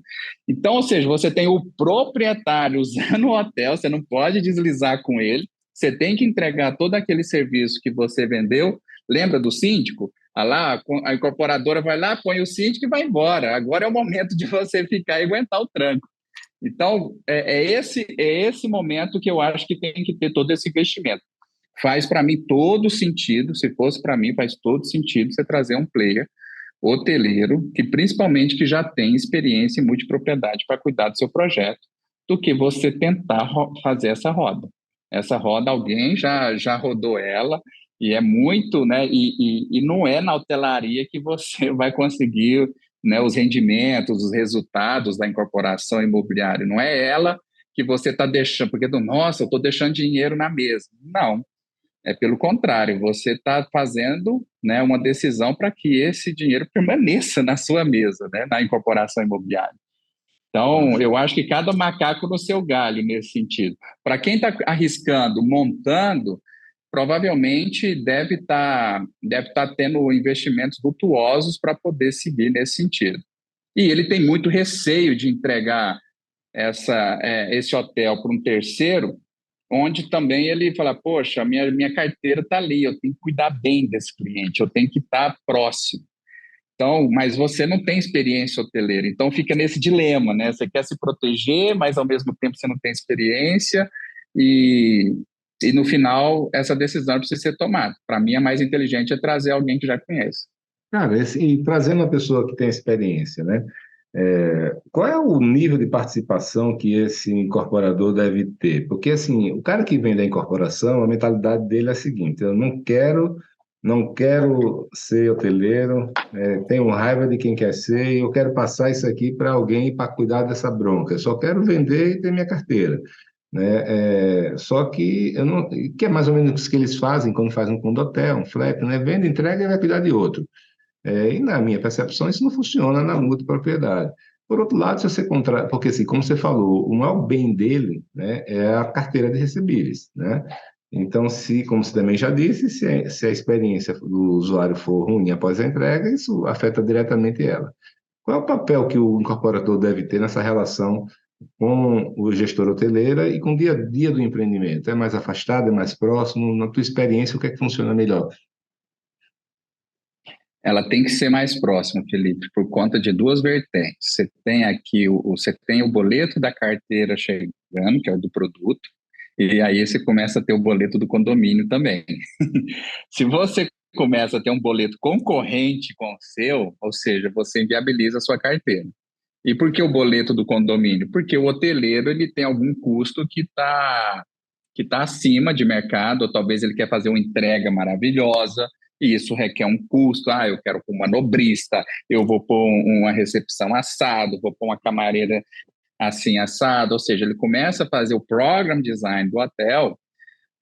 C: Então, ou seja, você tem o proprietário usando o hotel, você não pode deslizar com ele, você tem que entregar todo aquele serviço que você vendeu. Lembra do síndico? A incorporadora vai lá, põe o síndico e vai embora. Agora é o momento de você ficar e aguentar o tranco. Então, é esse momento que eu acho que tem que ter todo esse investimento. Faz para mim todo sentido, se fosse para mim, faz todo sentido você trazer um player hoteleiro, que principalmente que já tem experiência em multipropriedade para cuidar do seu projeto, do que você tentar fazer essa roda. Essa roda alguém já rodou ela, e é muito, né? E não é na hotelaria que você vai conseguir, né, os rendimentos, os resultados da incorporação imobiliária. Não é ela que você está deixando, porque, nossa, eu estou deixando dinheiro na mesa. Não. É pelo contrário, você está fazendo, né, uma decisão para que esse dinheiro permaneça na sua mesa, né, na incorporação imobiliária. Então, eu acho que cada macaco no seu galho nesse sentido. Para quem está arriscando, montando, provavelmente deve tá tendo investimentos virtuosos para poder seguir nesse sentido. E ele tem muito receio de entregar esse hotel para um terceiro, onde também ele fala, poxa, minha carteira está ali, eu tenho que cuidar bem desse cliente, eu tenho que estar próximo. Então, mas você não tem experiência hoteleira, então fica nesse dilema, né? Você quer se proteger, mas ao mesmo tempo você não tem experiência e no final essa decisão precisa ser tomada. Para mim, a mais inteligente é trazer alguém que já conhece.
B: Cara, e trazendo uma pessoa que tem experiência, né? Qual é o nível de participação que esse incorporador deve ter? Porque, assim, o cara que vem da incorporação, a mentalidade dele é a seguinte: eu não quero ser hoteleiro, tenho raiva de quem quer ser, eu quero passar isso aqui para alguém para cuidar dessa bronca, eu só quero vender e ter minha carteira. Né? Só que eu não, que é mais ou menos isso que eles fazem quando fazem um condotel, um flap, né? Vende, entrega e vai cuidar de outro. E na minha percepção, isso não funciona na multipropriedade. Por outro lado, se você porque assim, como você falou, o maior bem dele, né, é a carteira de recebíveis, né? Então, como você também já disse, se a experiência do usuário for ruim após a entrega, isso afeta diretamente ela. Qual é o papel que o incorporador deve ter nessa relação com o gestor hoteleira e com o dia a dia do empreendimento? É mais afastado, é mais próximo? Na tua experiência, o que é que funciona melhor?
C: Ela tem que ser mais próxima, Felipe, por conta de duas vertentes. Você tem aqui você tem o boleto da carteira chegando, que é o do produto, e aí você começa a ter o boleto do condomínio também. Se você começa a ter um boleto concorrente com o seu, ou seja, você inviabiliza a sua carteira. E por que o boleto do condomínio? Porque o hoteleiro ele tem algum custo que tá acima de mercado, ou talvez ele quer fazer uma entrega maravilhosa, e isso requer um custo. Ah, eu quero pôr uma nobrista, eu vou pôr uma recepção assado, vou pôr uma camareira assim assado, ou seja, ele começa a fazer o program design do hotel,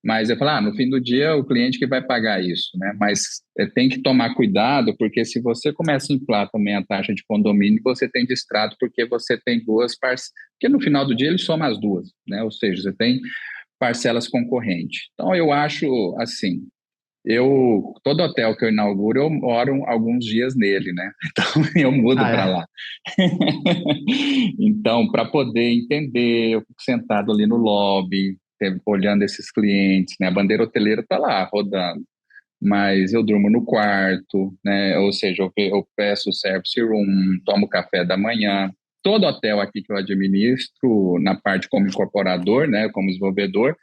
C: mas eu falo, no fim do dia é o cliente que vai pagar isso, né? Mas tem que tomar cuidado, porque se você começa a inflar também a taxa de condomínio, você tem distrato, porque você tem duas parcelas, porque no final do dia ele soma as duas, né? Ou seja, você tem parcelas concorrentes. Então, eu acho assim, todo hotel que eu inauguro, eu moro alguns dias nele, né? Então, eu mudo
B: Ah,
C: para
B: é?
C: lá. Então, para poder entender, eu fico sentado ali no lobby, olhando esses clientes, né? A bandeira hoteleira está lá, rodando. Mas eu durmo no quarto, né? Ou seja, eu peço service room, tomo café da manhã. Todo hotel aqui que eu administro, na parte como incorporador, né? Como desenvolvedor,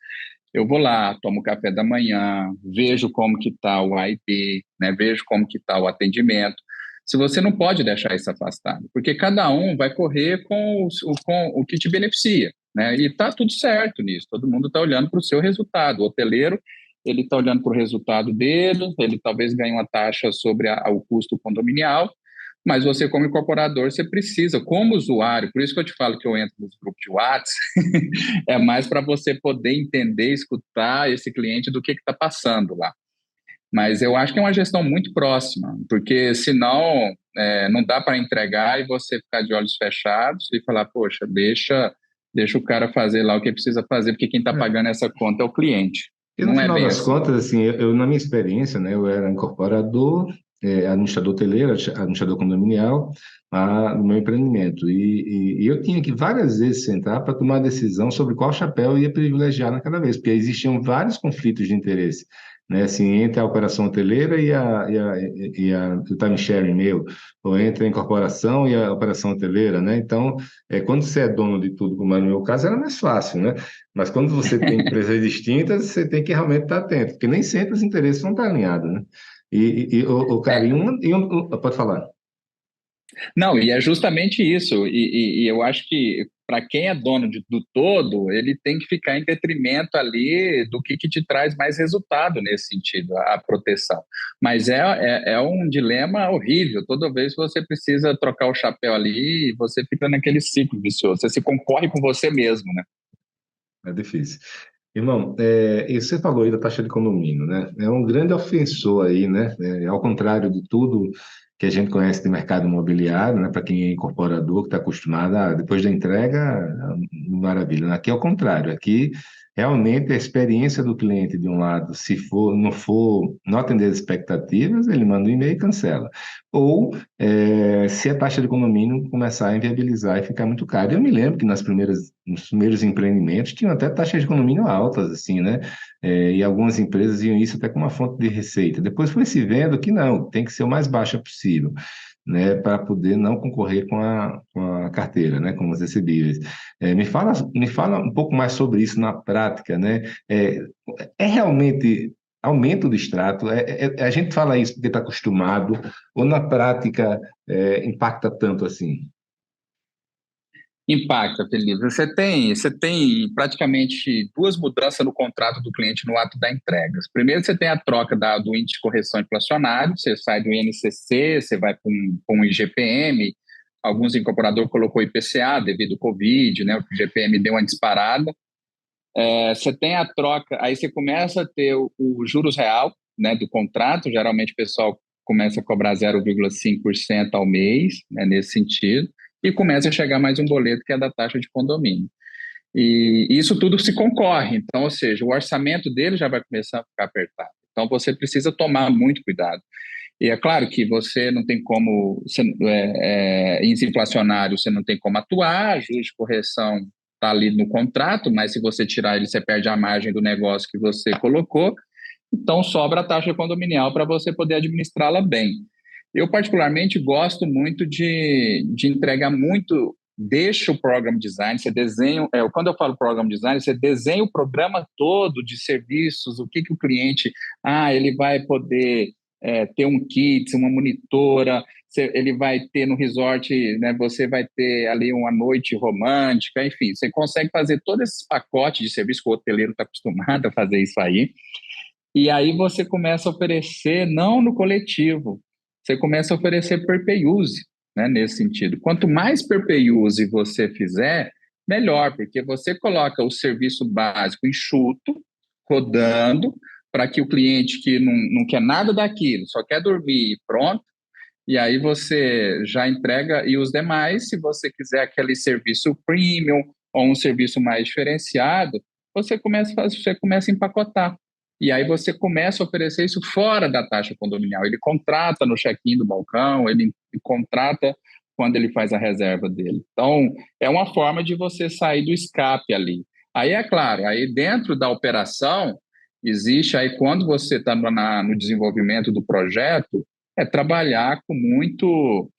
C: eu vou lá, tomo café da manhã, vejo como que está o IP, né? Vejo como que está o atendimento. Se você não pode deixar isso afastado, porque cada um vai correr com o que te beneficia, né? E está tudo certo nisso, todo mundo está olhando para o seu resultado. O hoteleiro, ele está olhando para o resultado dele, ele talvez ganhe uma taxa sobre o custo condominial, mas você, como incorporador, você precisa, como usuário, por isso que eu te falo que eu entro nos grupos de WhatsApp, é mais para você poder entender, escutar esse cliente do que está passando lá. Mas eu acho que é uma gestão muito próxima, porque senão não dá para entregar e você ficar de olhos fechados e falar, poxa, deixa o cara fazer lá o que precisa fazer, porque quem está pagando essa conta é o cliente.
B: E no
C: Não é
B: final
C: bem
B: das
C: assim.
B: contas, assim, na minha experiência, né, eu era incorporador, administrador hoteleiro, administrador condominial, no meu empreendimento. E eu tinha que várias vezes sentar para tomar decisão sobre qual chapéu eu ia privilegiar naquela vez, porque existiam vários conflitos de interesse, né, assim, entre a operação hoteleira o time sharing meu, ou entre a incorporação e a operação hoteleira, né? Então, quando você é dono de tudo, como é no meu caso, era mais fácil, né? Mas quando você tem empresas distintas, você tem que realmente estar atento, porque nem sempre os interesses vão estar alinhados, né? Cara,
C: É,
B: pode falar.
C: não, e é justamente isso. E eu acho que para quem é dono do todo, ele tem que ficar em detrimento ali do que te traz mais resultado nesse sentido, a proteção. Mas é um dilema horrível. Toda vez que você precisa trocar o chapéu ali, você fica naquele ciclo vicioso. Você se concorre com você mesmo, né?
B: É difícil. Irmão, e você falou aí da taxa de condomínio, né? É um grande ofensor aí, né? Ao contrário de tudo que a gente conhece de mercado imobiliário, né? Para quem é incorporador, que está acostumado, depois da entrega, maravilha. Aqui é o contrário. Aqui, realmente, a experiência do cliente, de um lado, se não atender as expectativas, ele manda um e-mail e cancela. Ou, se a taxa de condomínio começar a inviabilizar e ficar muito caro. Eu me lembro que nos primeiros empreendimentos tinham até taxas de condomínio altas, assim, né? E algumas empresas iam isso até como uma fonte de receita. Depois foi se vendo que não, tem que ser o mais baixa possível, né? Para poder não concorrer com a carteira, né? Com os recebíveis. Me fala um pouco mais sobre isso na prática, né? É realmente aumento do extrato? A gente fala isso porque está acostumado, ou na prática impacta tanto assim?
C: Impacta, Felipe. Você tem praticamente duas mudanças no contrato do cliente no ato da entrega. Primeiro, você tem a troca do índice de correção inflacionário, você sai do INCC, você vai para um IGPM, alguns incorporadores colocou IPCA devido ao Covid, né? O IGPM deu uma disparada. Você tem a troca, aí você começa a ter o juros real, né, do contrato, geralmente o pessoal começa a cobrar 0,5% ao mês, né, nesse sentido, e começa a chegar mais um boleto que é da taxa de condomínio. E isso tudo se concorre, então, ou seja, o orçamento dele já vai começar a ficar apertado. Então, você precisa tomar muito cuidado. E é claro que você não tem como, índice inflacionário, você não tem como atuar, juros de correção está ali no contrato, mas se você tirar ele, você perde a margem do negócio que você colocou, então sobra a taxa condominial para você poder administrá-la bem. Eu, particularmente, gosto muito de entregar muito, deixa o program design, você desenha, quando eu falo program design, você desenha o programa todo de serviços, o que o cliente, ele vai poder ter um kit, uma monitora, ele vai ter no resort, né, você vai ter ali uma noite romântica, enfim, você consegue fazer todo esse pacote de serviço que o hoteleiro está acostumado a fazer isso aí, e aí você começa a oferecer, não no coletivo, você começa a oferecer per pay use, né, nesse sentido. Quanto mais per pay use você fizer, melhor, porque você coloca o serviço básico enxuto, rodando, para que o cliente que não quer nada daquilo, só quer dormir e pronto, e aí você já entrega, e os demais, se você quiser aquele serviço premium ou um serviço mais diferenciado, você começa a empacotar. E aí você começa a oferecer isso fora da taxa condominial. Ele contrata no check-in do balcão, ele contrata quando ele faz a reserva dele. Então, é uma forma de você sair do escape ali. Aí, é claro, aí dentro da operação, existe aí, quando você está no desenvolvimento do projeto, trabalhar com muito,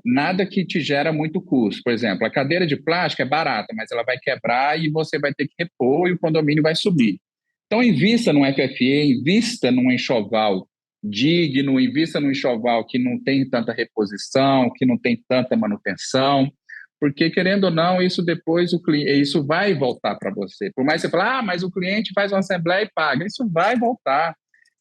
C: nada que te gera muito custo. Por exemplo, a cadeira de plástico é barata, mas ela vai quebrar e você vai ter que repor e o condomínio vai subir. Então, invista num FFE, invista num enxoval digno, invista num enxoval que não tem tanta reposição, que não tem tanta manutenção, porque, querendo ou não, isso depois isso vai voltar para você. Por mais que você fale, mas o cliente faz uma assembleia e paga, isso vai voltar.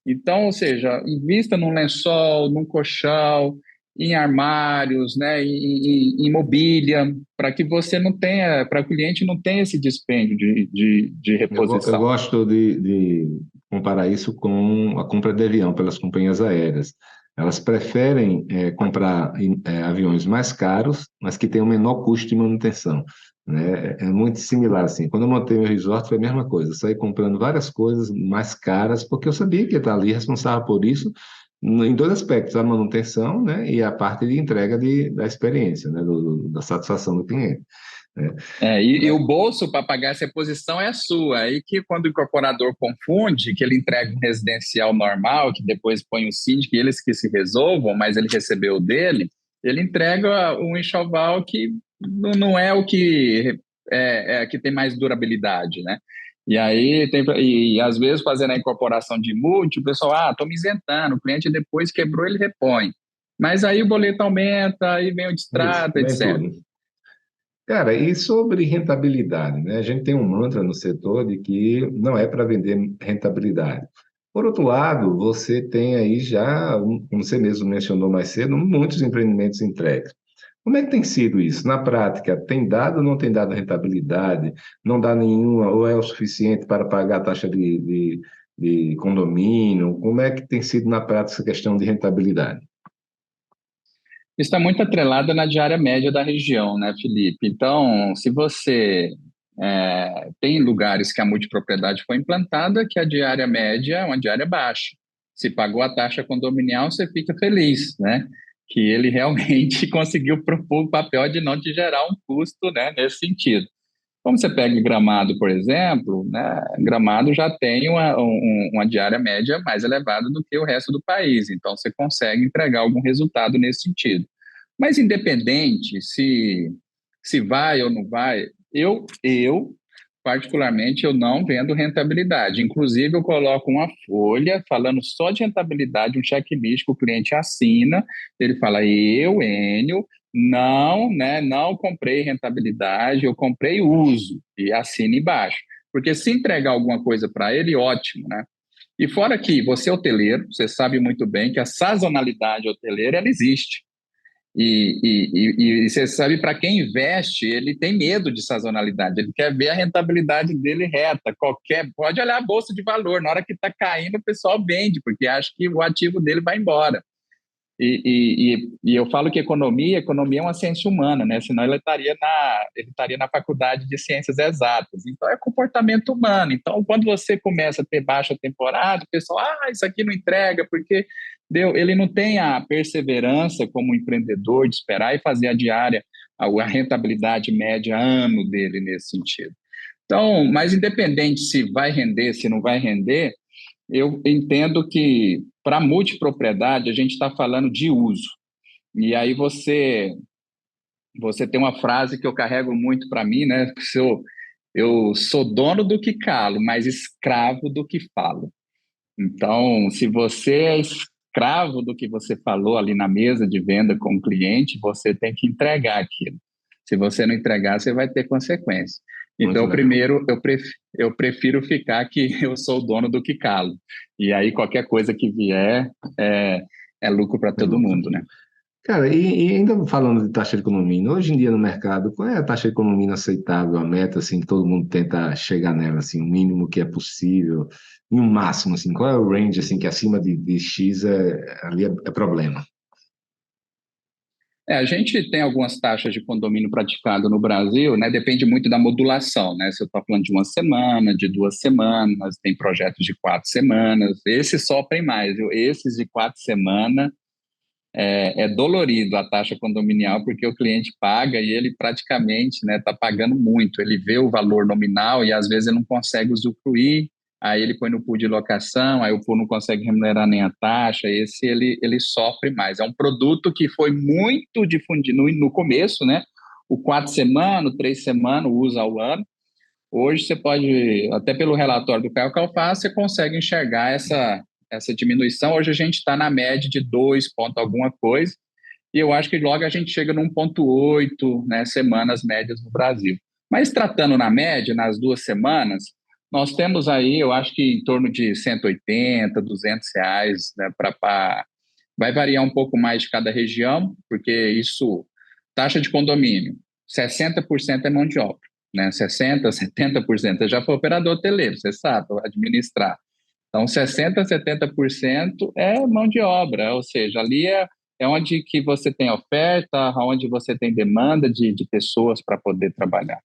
C: Então, ou seja, invista num lençol, num colchão, em armários, né, em mobília, para que você não tenha, para o cliente não tenha esse dispêndio de
B: Eu
C: reposição.
B: gosto de comparar isso com a compra de avião pelas companhias aéreas. Elas preferem comprar aviões mais caros, mas que tenham menor custo de manutenção, né? É muito similar assim. Quando eu montei meu resort foi a mesma coisa. Eu saí comprando várias coisas mais caras porque eu sabia que ia estar ali responsável por isso em dois aspectos, a manutenção, né, e a parte de entrega da experiência, né, da satisfação do cliente, né?
C: E o bolso para pagar essa reposição é sua. Aí que quando o incorporador confunde, que ele entrega um residencial normal, que depois põe o síndico e eles que se resolvam, mas ele recebeu o dele, ele entrega um enxoval que não é o que que tem mais durabilidade, né? E aí às vezes fazendo a incorporação de multi, o pessoal, estou me isentando, o cliente depois quebrou, ele repõe. Mas aí o boleto aumenta, aí vem o
B: Isso,
C: distrato,
B: nem
C: etc.
B: tudo. Cara, e sobre rentabilidade, né? A gente tem um mantra no setor de que não é para vender rentabilidade. Por outro lado, você tem aí já, como você mesmo mencionou mais cedo, muitos empreendimentos entregues. Como é que tem sido isso? Na prática, tem dado ou não tem dado rentabilidade? Não dá nenhuma, ou é o suficiente para pagar a taxa de condomínio? Como é que tem sido na prática essa questão de rentabilidade?
C: Está muito atrelada na diária média da região, né, Felipe? Então, se você tem lugares que a multipropriedade foi implantada, que a diária média é uma diária baixa. Se pagou a taxa condominial, você fica feliz, né? Que ele realmente conseguiu propor o papel de não te gerar um custo, né, nesse sentido. Como você pega Gramado, por exemplo, né, Gramado já tem uma diária média mais elevada do que o resto do país, então você consegue entregar algum resultado nesse sentido. Mas independente se vai ou não vai, eu particularmente, eu não vendo rentabilidade. Inclusive, eu coloco uma folha falando só de rentabilidade, um checklist que o cliente assina. Ele fala, eu, Enio, não, né, não comprei rentabilidade, eu comprei uso, e assina embaixo. Porque se entregar alguma coisa para ele, ótimo, né? E fora que você é hoteleiro, você sabe muito bem que a sazonalidade hoteleira, ela existe. E você sabe, para quem investe, ele tem medo de sazonalidade, ele quer ver a rentabilidade dele reta, pode olhar a bolsa de valor, na hora que está caindo, o pessoal vende, porque acha que o ativo dele vai embora. E eu falo que economia é uma ciência humana, né? Senão ele estaria na faculdade de ciências exatas. Então, é comportamento humano. Então, quando você começa a ter baixa temporada, o pessoal, isso aqui não entrega, porque ele não tem a perseverança como empreendedor de esperar e fazer a diária, a rentabilidade média ano dele nesse sentido. Então, mas independente se vai render, se não vai render, eu entendo que para multipropriedade a gente está falando de uso. E aí você tem uma frase que eu carrego muito para mim, né? Eu sou dono do que calo, mas escravo do que falo. Então, se você é escravo do que você falou ali na mesa de venda com o cliente, você tem que entregar aquilo. Se você não entregar, você vai ter consequência. Então, primeiro, eu prefiro ficar que eu sou o dono do que calo. E aí, qualquer coisa que vier é lucro para todo mundo, né?
B: Cara, e ainda falando de taxa de condomínio, hoje em dia no mercado, qual é a taxa de condomínio aceitável, a meta, assim, que todo mundo tenta chegar nela, assim, o mínimo que é possível, e o máximo, assim, qual é o range, assim, que acima de X ali é problema?
C: A gente tem algumas taxas de condomínio praticado no Brasil, né? Depende muito da modulação, né? Se eu estou falando de uma semana, de 2 semanas, tem projetos de 4 semanas, esses sofrem mais, viu? Esses de 4 semanas é dolorido a taxa condominial, porque o cliente paga e ele praticamente, né, está pagando muito. Ele vê o valor nominal e às vezes ele não consegue usufruir, aí ele põe no pool de locação, aí o pool não consegue remunerar nem a taxa, esse ele sofre mais. É um produto que foi muito difundido no começo, né? O 4 semanas, 3 semanas, usa ao ano. Hoje você pode, até pelo relatório do Caio Calfácio, você consegue enxergar essa diminuição. Hoje a gente está na média de 2 ponto alguma coisa, e eu acho que logo a gente chega num 1,8, né, semanas médias no Brasil. Mas tratando na média, nas 2 semanas, nós temos aí, eu acho que em torno de 180, R$ 200, né, vai variar um pouco mais de cada região, porque isso, taxa de condomínio, 60% é mão de obra, né? 60%, 70%. Você já foi operador hoteleiro, você sabe administrar. Então, 60%, 70% é mão de obra, ou seja, ali é onde que você tem oferta, onde você tem demanda de pessoas para poder trabalhar.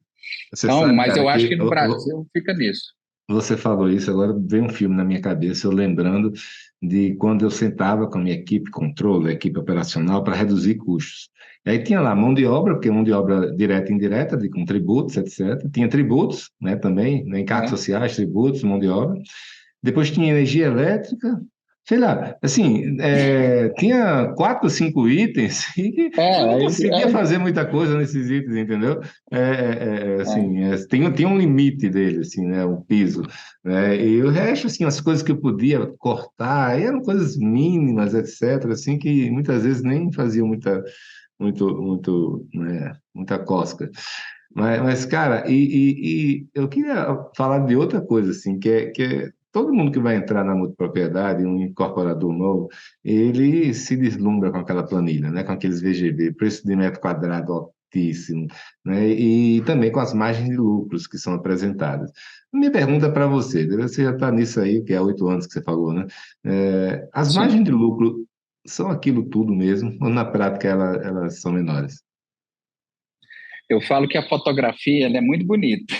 B: Você
C: Então,
B: sabe,
C: mas
B: cara,
C: eu acho
B: que
C: que no Brasil fica nisso.
B: você falou isso, agora veio um filme na minha cabeça, eu lembrando de quando eu sentava com a minha equipe controle, a equipe operacional, para reduzir custos. E aí tinha lá mão de obra, porque mão de obra direta e indireta, com tributos, etc. Tinha tributos, né, também, né, encargos
C: Né?
B: sociais, tributos, mão de obra. Depois tinha energia elétrica, sei lá, assim, tinha 4, 5 itens e eu não conseguia fazer muita coisa nesses itens, entendeu? Assim, tinha um limite dele, assim, né, um piso, né? E o resto, assim, as coisas que eu podia cortar eram coisas mínimas, etc., assim, que muitas vezes nem faziam muito, né, muita cosca. Mas, cara, e eu queria falar de outra coisa, assim, que é todo mundo que vai entrar na multipropriedade, um incorporador novo, ele se deslumbra com aquela planilha, né, com aqueles VGV, preço de metro quadrado altíssimo, né, e também com as margens de lucros que são apresentadas. Minha pergunta para você já está nisso aí, que é há 8 anos que você falou, né? As margens
C: Sim.
B: de lucro são aquilo tudo mesmo, ou na prática elas são menores?
C: Eu falo que a fotografia ela é muito bonita.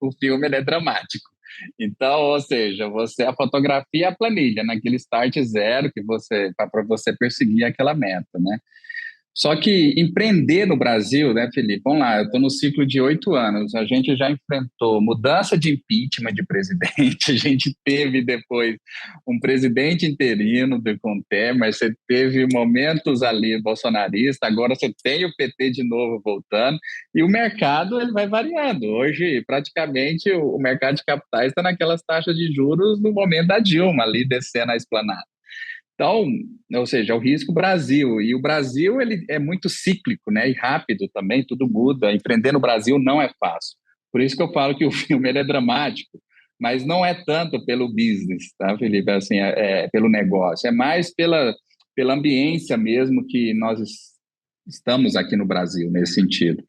C: O filme ele é dramático. Então, ou seja, a fotografia é a planilha, naquele start zero que para você perseguir aquela meta, né? Só que empreender no Brasil, né, Felipe? Vamos lá, eu estou no ciclo de 8 anos. A gente já enfrentou mudança de impeachment de presidente, a gente teve depois um presidente interino do Contemer, você teve momentos ali bolsonaristas, agora você tem o PT de novo voltando, e o mercado ele vai variando. Hoje, praticamente, o mercado de capitais está naquelas taxas de juros no momento da Dilma, ali descendo a esplanada. Então, ou seja, é o risco Brasil. E o Brasil ele é muito cíclico, né? E rápido também, tudo muda. Empreender no Brasil não é fácil. Por isso que eu falo que o filme ele é dramático, mas não é tanto pelo business, tá, Felipe? Assim, é pelo negócio. É mais pela ambiência mesmo que nós estamos aqui no Brasil, nesse sentido.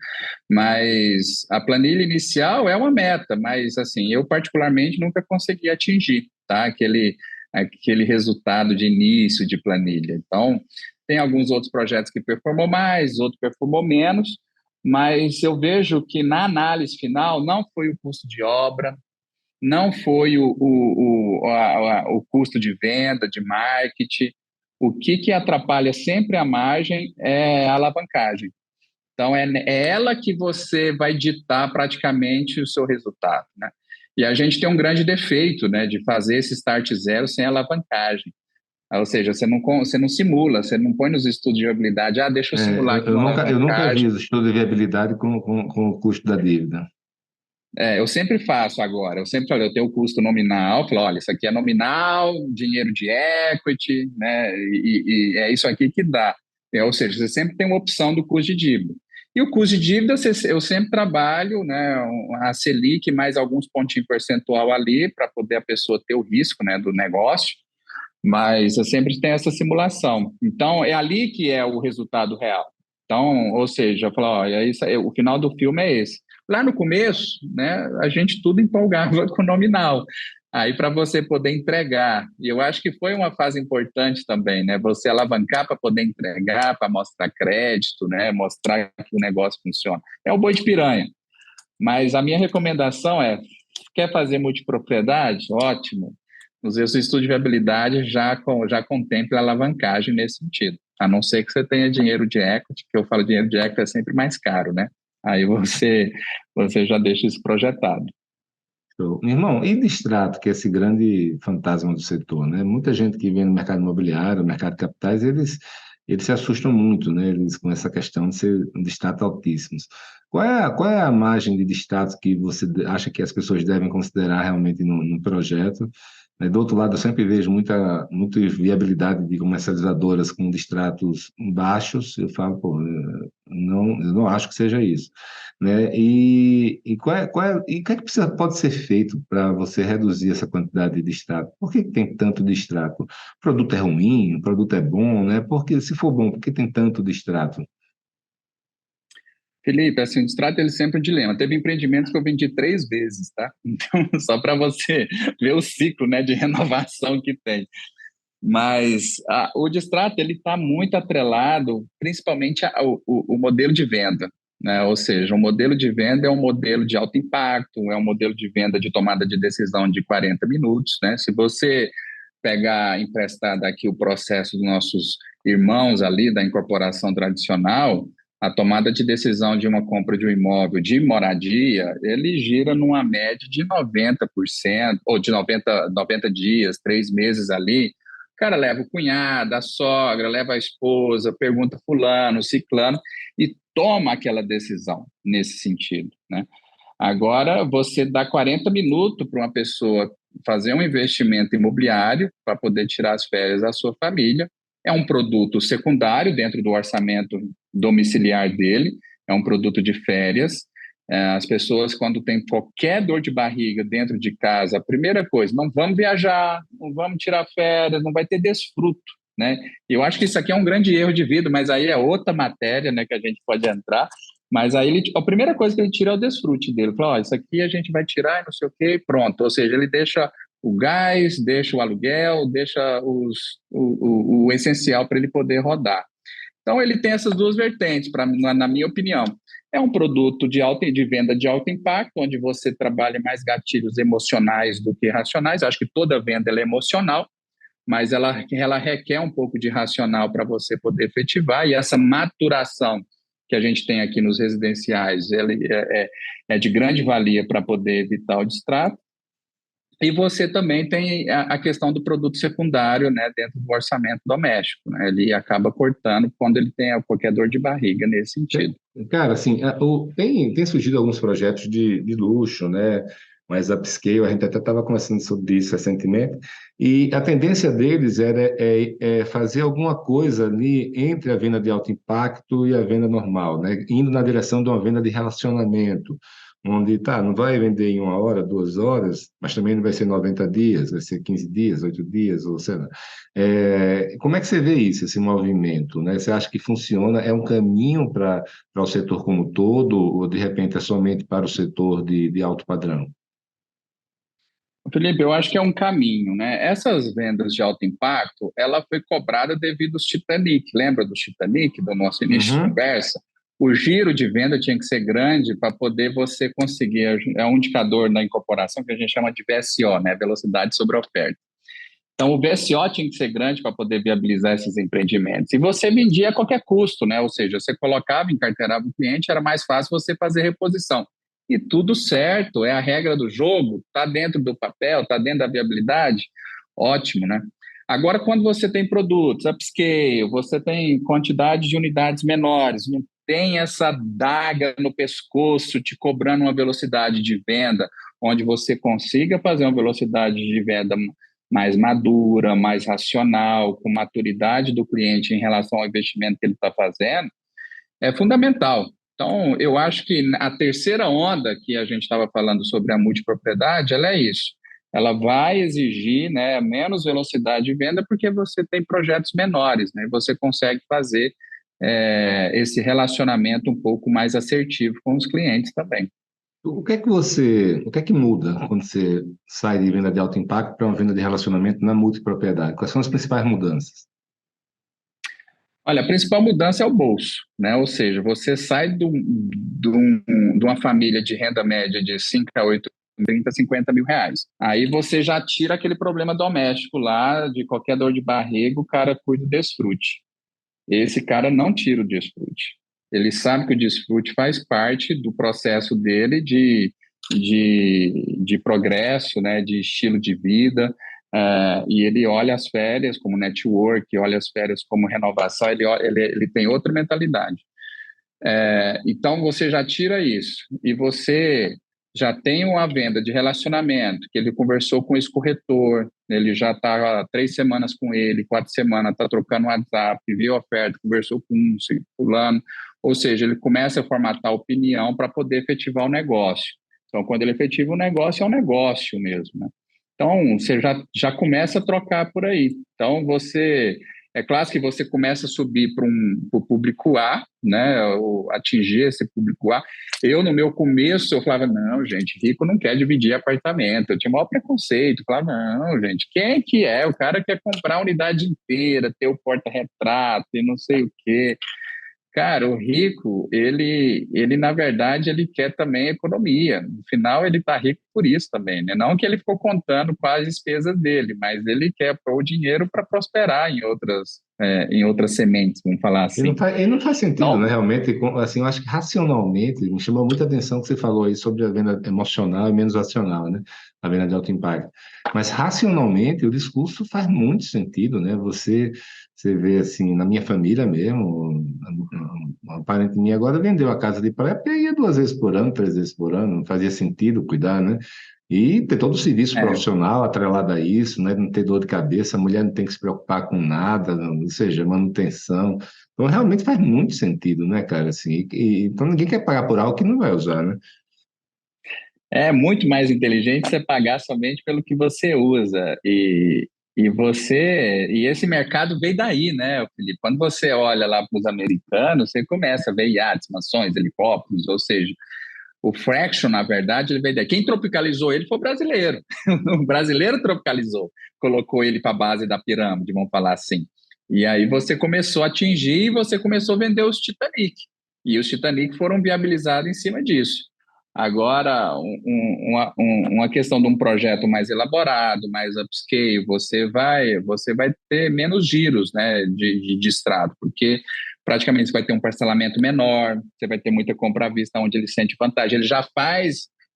C: Mas a planilha inicial é uma meta, mas assim, eu particularmente nunca consegui atingir, tá? Aquele resultado de início de planilha. Então, tem alguns outros projetos que performou mais, outros performou menos, mas eu vejo que na análise final não foi o custo de obra, não foi o custo de venda, de marketing. O que atrapalha sempre a margem é a alavancagem. Então, é ela que você vai ditar praticamente o seu resultado, né? E a gente tem um grande defeito, né, de fazer esse start zero sem alavancagem. Ou seja, você não simula, você não põe nos estudos de viabilidade, deixa eu simular aqui
B: Eu
C: uma
B: nunca vi
C: alavancagem.
B: os estudos de viabilidade com o custo da dívida.
C: Eu sempre faço agora, eu sempre falo, eu tenho o custo nominal, falo, olha, isso aqui é nominal, dinheiro de equity, né, e é isso aqui que dá. Ou seja, você sempre tem uma opção do custo de dívida. E o custo de dívida, eu sempre trabalho, né, a Selic mais alguns pontinhos percentual ali para poder a pessoa ter o risco, né, do negócio, mas eu sempre tenho essa simulação. Então, é ali que é o resultado real. Então, ou seja, eu falo, ó, o final do filme é esse. Lá no começo, né, a gente tudo empolgava com o nominal. Aí, para você poder entregar, e eu acho que foi uma fase importante também, né? Você alavancar para poder entregar, para mostrar crédito, né? Mostrar que o negócio funciona. É o boi de piranha. Mas a minha recomendação é: quer fazer multipropriedade? Ótimo. Os seus estudos de viabilidade já contempla a alavancagem nesse sentido. A não ser que você tenha dinheiro de equity, que eu falo dinheiro de equity é sempre mais caro, né? Aí você já deixa isso projetado.
B: Show. Irmão, e distrato, que é esse grande fantasma do setor, né? Muita gente que vem no mercado imobiliário, no mercado de capitais, eles se assustam muito, né? Eles, com essa questão de ser distratos altíssimos. Qual é a margem de distrato que você acha que as pessoas devem considerar realmente no projeto? Né? Do outro lado, eu sempre vejo muita viabilidade de comercializadoras com distratos baixos. Eu falo, pô, eu não acho que seja isso, né? E o que é que pode ser feito para você reduzir essa quantidade de distrato? Por que tem tanto distrato? O produto é ruim, o produto é bom, né? Porque se for bom, por que tem tanto distrato?
C: Felipe, assim, o distrato ele sempre é um dilema. Teve empreendimentos que eu vendi 3 vezes, tá? Então, só para você ver o ciclo, né, de renovação que tem. Mas o distrato ele está muito atrelado, principalmente ao modelo de venda, né? Ou seja, o modelo de venda é um modelo de alto impacto, é um modelo de venda de tomada de decisão de 40 minutos, né? Se você pegar emprestado aqui o processo dos nossos irmãos ali da incorporação tradicional, a tomada de decisão de uma compra de um imóvel de moradia, ele gira numa média de 90%, ou de 90 dias, 3 meses ali. O cara leva o cunhado, a sogra, leva a esposa, pergunta fulano, ciclano, e toma aquela decisão nesse sentido, né? Agora, você dá 40 minutos para uma pessoa fazer um investimento imobiliário para poder tirar as férias da sua família. É um produto secundário dentro do orçamento domiciliar dele, é um produto de férias. As pessoas, quando tem qualquer dor de barriga dentro de casa, a primeira coisa, não vamos viajar, não vamos tirar férias, não vai ter desfruto, né? Eu acho que isso aqui é um grande erro de vida, mas aí é outra matéria, né, que a gente pode entrar. Mas aí a primeira coisa que ele tira é o desfrute dele. Fala, isso aqui a gente vai tirar e não sei o quê, pronto. Ou seja, ele deixa o gás, deixa o aluguel, deixa o essencial para ele poder rodar. Então, ele tem essas duas vertentes, na minha opinião. É um produto de venda de alto impacto, onde você trabalha mais gatilhos emocionais do que racionais. Eu acho que toda venda é emocional, mas ela requer um pouco de racional para você poder efetivar, e essa maturação que a gente tem aqui nos residenciais, ele é de grande valia para poder evitar o distrato. E você também tem a questão do produto secundário, né, dentro do orçamento doméstico, né? Ele acaba cortando quando ele tem qualquer dor de barriga nesse sentido.
B: Cara, assim, tem surgido alguns projetos de luxo, né? Mais upscale, a gente até estava conversando sobre isso recentemente, e a tendência deles é fazer alguma coisa ali entre a venda de alto impacto e a venda normal, né? Indo na direção de uma venda de relacionamento, onde, tá, não vai vender em 1 hora, 2 horas, mas também não vai ser 90 dias, vai ser 15 dias, 8 dias, ou sei lá. Como é que você vê isso, esse movimento, né? Você acha que funciona? É um caminho para o setor como um todo, ou de repente é somente para o setor de alto padrão?
C: Felipe, eu acho que é um caminho, né? Essas vendas de alto impacto, ela foi cobrada devido aos Titanic. Lembra do Titanic, do nosso início de
B: Uhum.
C: conversa? O giro de venda tinha que ser grande para poder você conseguir. É um indicador na incorporação que a gente chama de VSO, né? Velocidade sobre oferta. Então, o VSO tinha que ser grande para poder viabilizar esses empreendimentos. E você vendia a qualquer custo, né? Ou seja, você colocava, encarteirava o cliente, era mais fácil você fazer reposição. E tudo certo, é a regra do jogo, está dentro do papel, está dentro da viabilidade, ótimo, né? Agora, quando você tem produtos upscale, você tem quantidade de unidades menores, não tem essa daga no pescoço te cobrando uma velocidade de venda, onde você consiga fazer uma velocidade de venda mais madura, mais racional, com maturidade do cliente em relação ao investimento que ele está fazendo, é fundamental. Então, eu acho que a terceira onda que a gente estava falando sobre a multipropriedade, ela é isso. Ela vai exigir, né, menos velocidade de venda porque você tem projetos menores, né? Você consegue fazer esse relacionamento um pouco mais assertivo com os clientes também.
B: O que é que muda quando você sai de venda de alto impacto para uma venda de relacionamento na multipropriedade? Quais são as principais mudanças?
C: Olha, a principal mudança é o bolso, né? Ou seja, você sai de uma família de renda média de 5 a 8, 30, 50 mil reais. Aí você já tira aquele problema doméstico lá, de qualquer dor de barriga, o cara cuida do desfrute. Esse cara não tira o desfrute. Ele sabe que o desfrute faz parte do processo dele de progresso, né, de estilo de vida, e ele olha as férias como network, olha as férias como renovação, ele tem outra mentalidade. Então, você já tira isso, e você já tem uma venda de relacionamento, que ele conversou com esse corretor, ele já está há 3 semanas com ele, 4 semanas, está trocando WhatsApp, viu a oferta, conversou com um, fulano, ou seja, ele começa a formatar a opinião para poder efetivar o negócio. Então, quando ele efetiva o negócio, é um negócio mesmo, né? Então, você já começa a trocar por aí. Então, é claro que você começa a subir para o público A, né, ou atingir esse público A. Eu, no meu começo, eu falava, não, gente, rico não quer dividir apartamento. Eu tinha o maior preconceito. Eu falava, não, gente, quem que é? O cara quer comprar a unidade inteira, ter o porta-retrato e não sei o quê. Cara, o rico, ele na verdade, ele quer também economia. No final, ele está rico por isso também, né? Não que ele ficou contando com as despesas dele, mas ele quer pôr o dinheiro para prosperar em outras sementes, vamos falar assim.
B: Ele não faz sentido, né?
C: Então,
B: Realmente, assim, eu acho que racionalmente, me chamou muita atenção o que você falou aí sobre a venda emocional e menos racional, né? A venda de alto impacto. Mas racionalmente, o discurso faz muito sentido, né? Você vê, assim, na minha família mesmo, uma parente minha agora vendeu a casa de praia porque ia 2 vezes por ano, 3 vezes por ano, não fazia sentido cuidar, né? E ter todo o serviço
C: é,
B: profissional atrelado a isso, né? Não ter dor de cabeça, a mulher não tem que se preocupar com nada, ou seja, manutenção. Então, realmente faz muito sentido, né, cara? Assim, então, ninguém quer pagar por algo que não vai usar, né?
C: é muito mais inteligente você pagar somente pelo que você usa. E esse mercado veio daí, né, Felipe? Quando você olha lá para os americanos, você começa a ver iates, mansões, helicópteros, ou seja, o Fraction, na verdade, ele veio daí. Quem tropicalizou ele foi o brasileiro. O brasileiro tropicalizou, colocou ele para a base da pirâmide, vamos falar assim. E aí você começou a atingir e você começou a vender os Titanic. E os Titanic foram viabilizados em cima disso. Agora, uma questão de um projeto mais elaborado, mais upscale, você vai ter menos giros, né, de extrato, porque praticamente você vai ter um parcelamento menor, você vai ter muita compra à vista onde ele sente vantagem.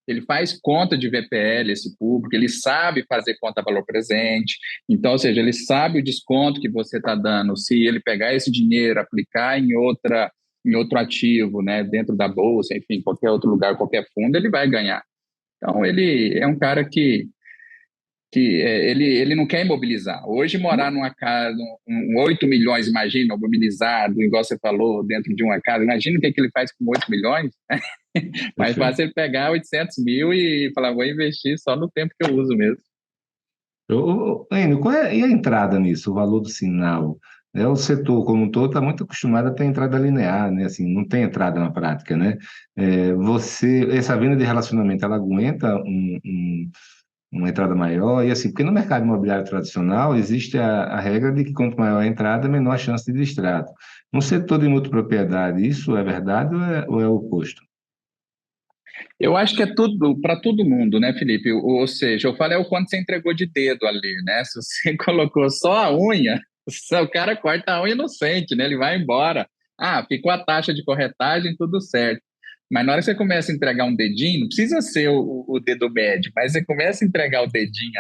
C: Ele faz conta de VPL, esse público, ele sabe fazer conta valor presente, então, ou seja, ele sabe o desconto que você está dando, se ele pegar esse dinheiro, aplicar em outro ativo, né, dentro da bolsa, enfim, qualquer outro lugar, qualquer fundo, ele vai ganhar. Então, ele é um cara que ele não quer imobilizar. Hoje, morar numa casa, 8 milhões, imagina, imobilizado, igual você falou, dentro de uma casa, imagina o que ele faz com 8 milhões. Mais
B: Perfeito.
C: fácil ele pegar 800 mil e falar, vou investir só no tempo que eu uso mesmo.
B: Enio, e a entrada nisso, o valor do sinal? O setor como um todo está muito acostumado a ter entrada linear, né? Assim, não tem entrada na prática, né? Essa venda de relacionamento, ela aguenta uma entrada maior? E assim, porque no mercado imobiliário tradicional existe a regra de que quanto maior a entrada, menor a chance de distrato. No setor de multipropriedade, isso é verdade ou é o oposto?
C: Eu acho que é tudo para todo mundo, né, Felipe? Ou seja, eu falei o quanto você entregou de dedo ali, né? Se você colocou só a unha, o cara corta a unha inocente, né? Ele vai embora. Ah, ficou a taxa de corretagem, tudo certo. Mas na hora que você começa a entregar um dedinho, não precisa ser o dedo médio, mas você começa a entregar o dedinho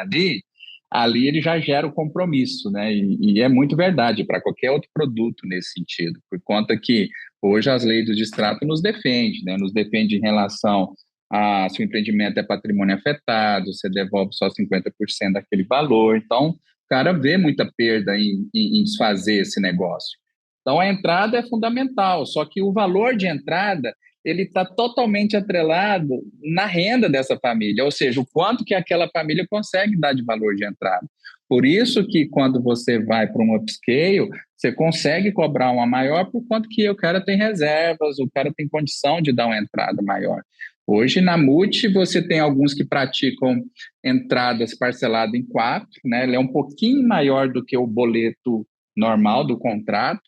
C: ali ele já gera o compromisso, né? E é muito verdade para qualquer outro produto nesse sentido, por conta que hoje as leis do distrato nos defendem, né? Nos defende em relação a se o empreendimento é patrimônio afetado, você devolve só 50% daquele valor. Então, o cara vê muita perda em desfazer esse negócio. Então, a entrada é fundamental, só que o valor de entrada ele está totalmente atrelado na renda dessa família, ou seja, o quanto que aquela família consegue dar de valor de entrada. Por isso que quando você vai para um upscale, você consegue cobrar uma maior por quanto que o cara tem reservas, o cara tem condição de dar uma entrada maior. Hoje, na Multi, você tem alguns que praticam entradas parceladas em quatro, né? Ele é um pouquinho maior do que o boleto normal do contrato,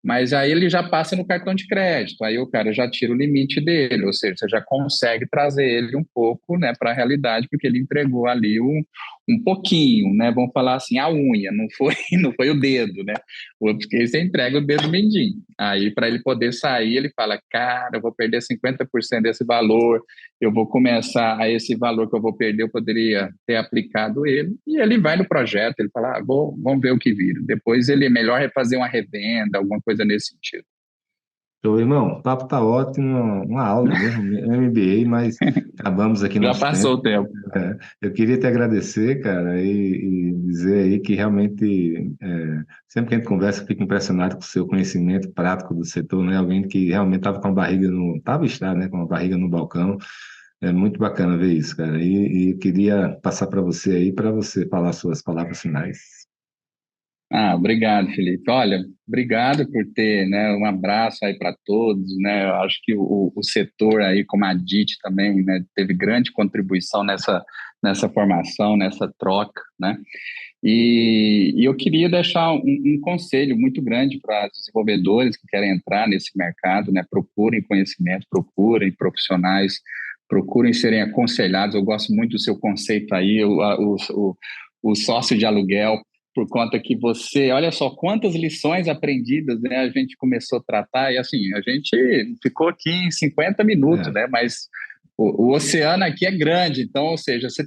C: mas aí ele já passa no cartão de crédito, aí o cara já tira o limite dele, ou seja, você já consegue trazer ele um pouco, né, para a realidade, porque ele entregou ali um pouquinho, né, vamos falar assim, a unha, não foi, não foi o dedo, né, porque você entrega o dedo mindinho, aí para ele poder sair, ele fala, cara, eu vou perder 50% desse valor, eu vou começar a esse valor que eu vou perder, eu poderia ter aplicado ele, e ele vai no projeto, ele fala, vamos ver o que vira. Depois ele é melhor refazer uma revenda, alguma coisa nesse sentido.
B: Então, irmão, o papo tá ótimo, uma aula mesmo, MBA, mas acabamos aqui
C: Já
B: nosso
C: passou
B: tempo.
C: o tempo.
B: Eu queria te agradecer, cara, e dizer aí que realmente, sempre que a gente conversa, eu fico impressionado com o seu conhecimento prático do setor, né? Alguém que realmente estava com a barriga estava está, né? Com a barriga no balcão. É muito bacana ver isso, cara. E eu queria passar para você aí, para você falar suas palavras finais.
C: Obrigado, Felipe. Olha, obrigado por ter, né, um abraço aí para todos, né? Eu acho que o setor aí, como a DIT também, né, teve grande contribuição nessa formação, nessa troca, né? E eu queria deixar um conselho muito grande para os desenvolvedores que querem entrar nesse mercado, né? Procurem conhecimento, procurem profissionais, procurem serem aconselhados. Eu gosto muito do seu conceito aí, o sócio de aluguel, por conta que você, olha só quantas lições aprendidas, né, a gente começou a tratar, e assim, a gente ficou aqui em 50 minutos,
B: É,
C: né, mas o oceano aqui é grande, então, ou seja, você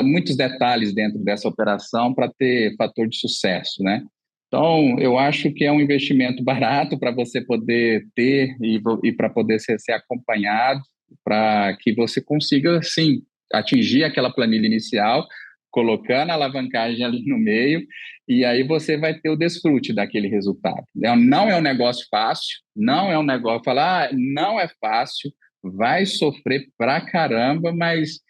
C: muitos detalhes dentro dessa operação para ter fator de sucesso, né? Então, eu acho que é um investimento barato para você poder ter e para poder ser acompanhado, para que você consiga, sim, atingir aquela planilha inicial, colocando a alavancagem ali no meio, e aí você vai ter o desfrute daquele resultado. Não é um negócio fácil, não é um negócio, falar, não é fácil, vai sofrer pra caramba, mas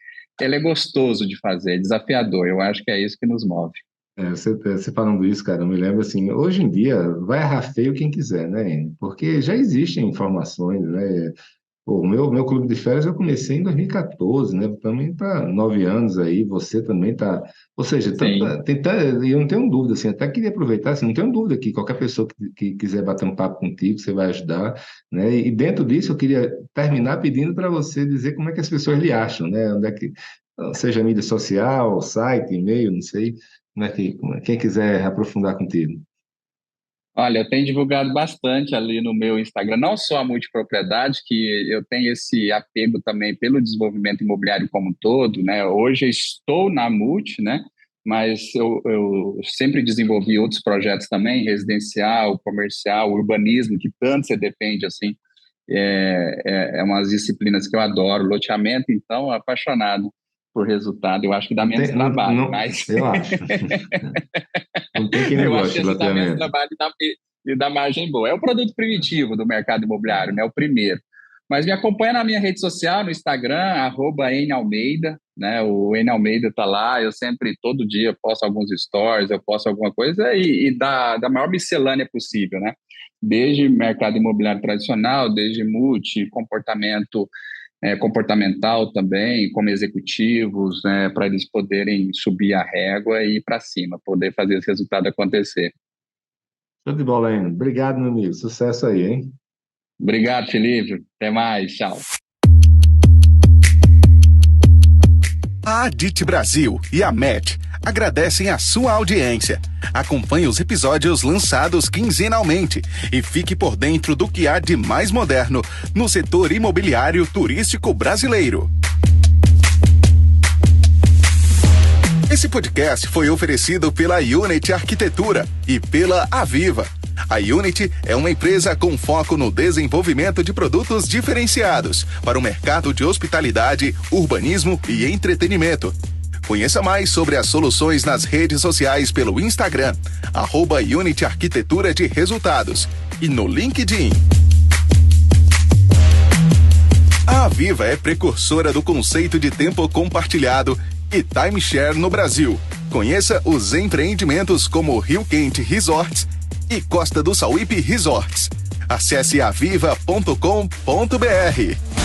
C: ele é gostoso de fazer, é desafiador. Eu acho que é isso que nos move.
B: você falando isso, cara, eu me lembro assim, hoje em dia vai errar feio quem quiser, né? Porque já existem informações, né? Pô, o meu clube de férias eu comecei em 2014, né? Também tá 9 anos aí, você também tá. Ou seja,
C: Sim.
B: e eu não tenho dúvida, assim, até queria aproveitar, assim, não tenho dúvida que qualquer pessoa que quiser bater um papo contigo, você vai ajudar, né? E dentro disso eu queria terminar pedindo para você dizer como é que as pessoas lhe acham, né? Onde é que, seja mídia social, site, e-mail, não sei, quem quiser aprofundar contigo.
C: Olha, eu tenho divulgado bastante ali no meu Instagram, não só a multipropriedade, que eu tenho esse apego também pelo desenvolvimento imobiliário como um todo, né? Hoje eu estou na Multi, né? Mas eu sempre desenvolvi outros projetos também, residencial, comercial, urbanismo, que tanto você depende, assim, é umas disciplinas que eu adoro. Loteamento, então, apaixonado por resultado. Eu acho que dá
B: Não
C: menos
B: tem, não,
C: trabalho,
B: não,
C: mas
B: eu acho. Não tem quem não
C: eu acho
B: goste
C: que
B: de
C: esse dá menos
B: loteamento.
C: trabalho e dá margem boa. É o produto primitivo do mercado imobiliário, né? O primeiro. Mas me acompanha na minha rede social, no Instagram, @NAlmeida, né? O N Almeida tá lá, eu sempre, todo dia, posto alguns stories, eu posto alguma coisa e da maior miscelânea possível, né? Desde mercado imobiliário tradicional, desde multi, comportamental também, como executivos, né, para eles poderem subir a régua e ir para cima, poder fazer esse resultado acontecer.
B: Show de bola, Enio. Obrigado, meu amigo. Sucesso aí, hein?
C: Obrigado, Felipe. Até mais. Tchau.
A: A Adit Brasil e a MET agradecem a sua audiência. Acompanhe os episódios lançados quinzenalmente e fique por dentro do que há de mais moderno no setor imobiliário turístico brasileiro. Esse podcast foi oferecido pela Unity Arquitetura e pela Aviva. A Unity é uma empresa com foco no desenvolvimento de produtos diferenciados para o mercado de hospitalidade, urbanismo e entretenimento. Conheça mais sobre as soluções nas redes sociais pelo Instagram, @Unity Arquitetura de Resultados, e no LinkedIn. A Aviva é precursora do conceito de tempo compartilhado e timeshare no Brasil. Conheça os empreendimentos como Rio Quente Resorts e Costa do Sauípe Resorts. Acesse aviva.com.br.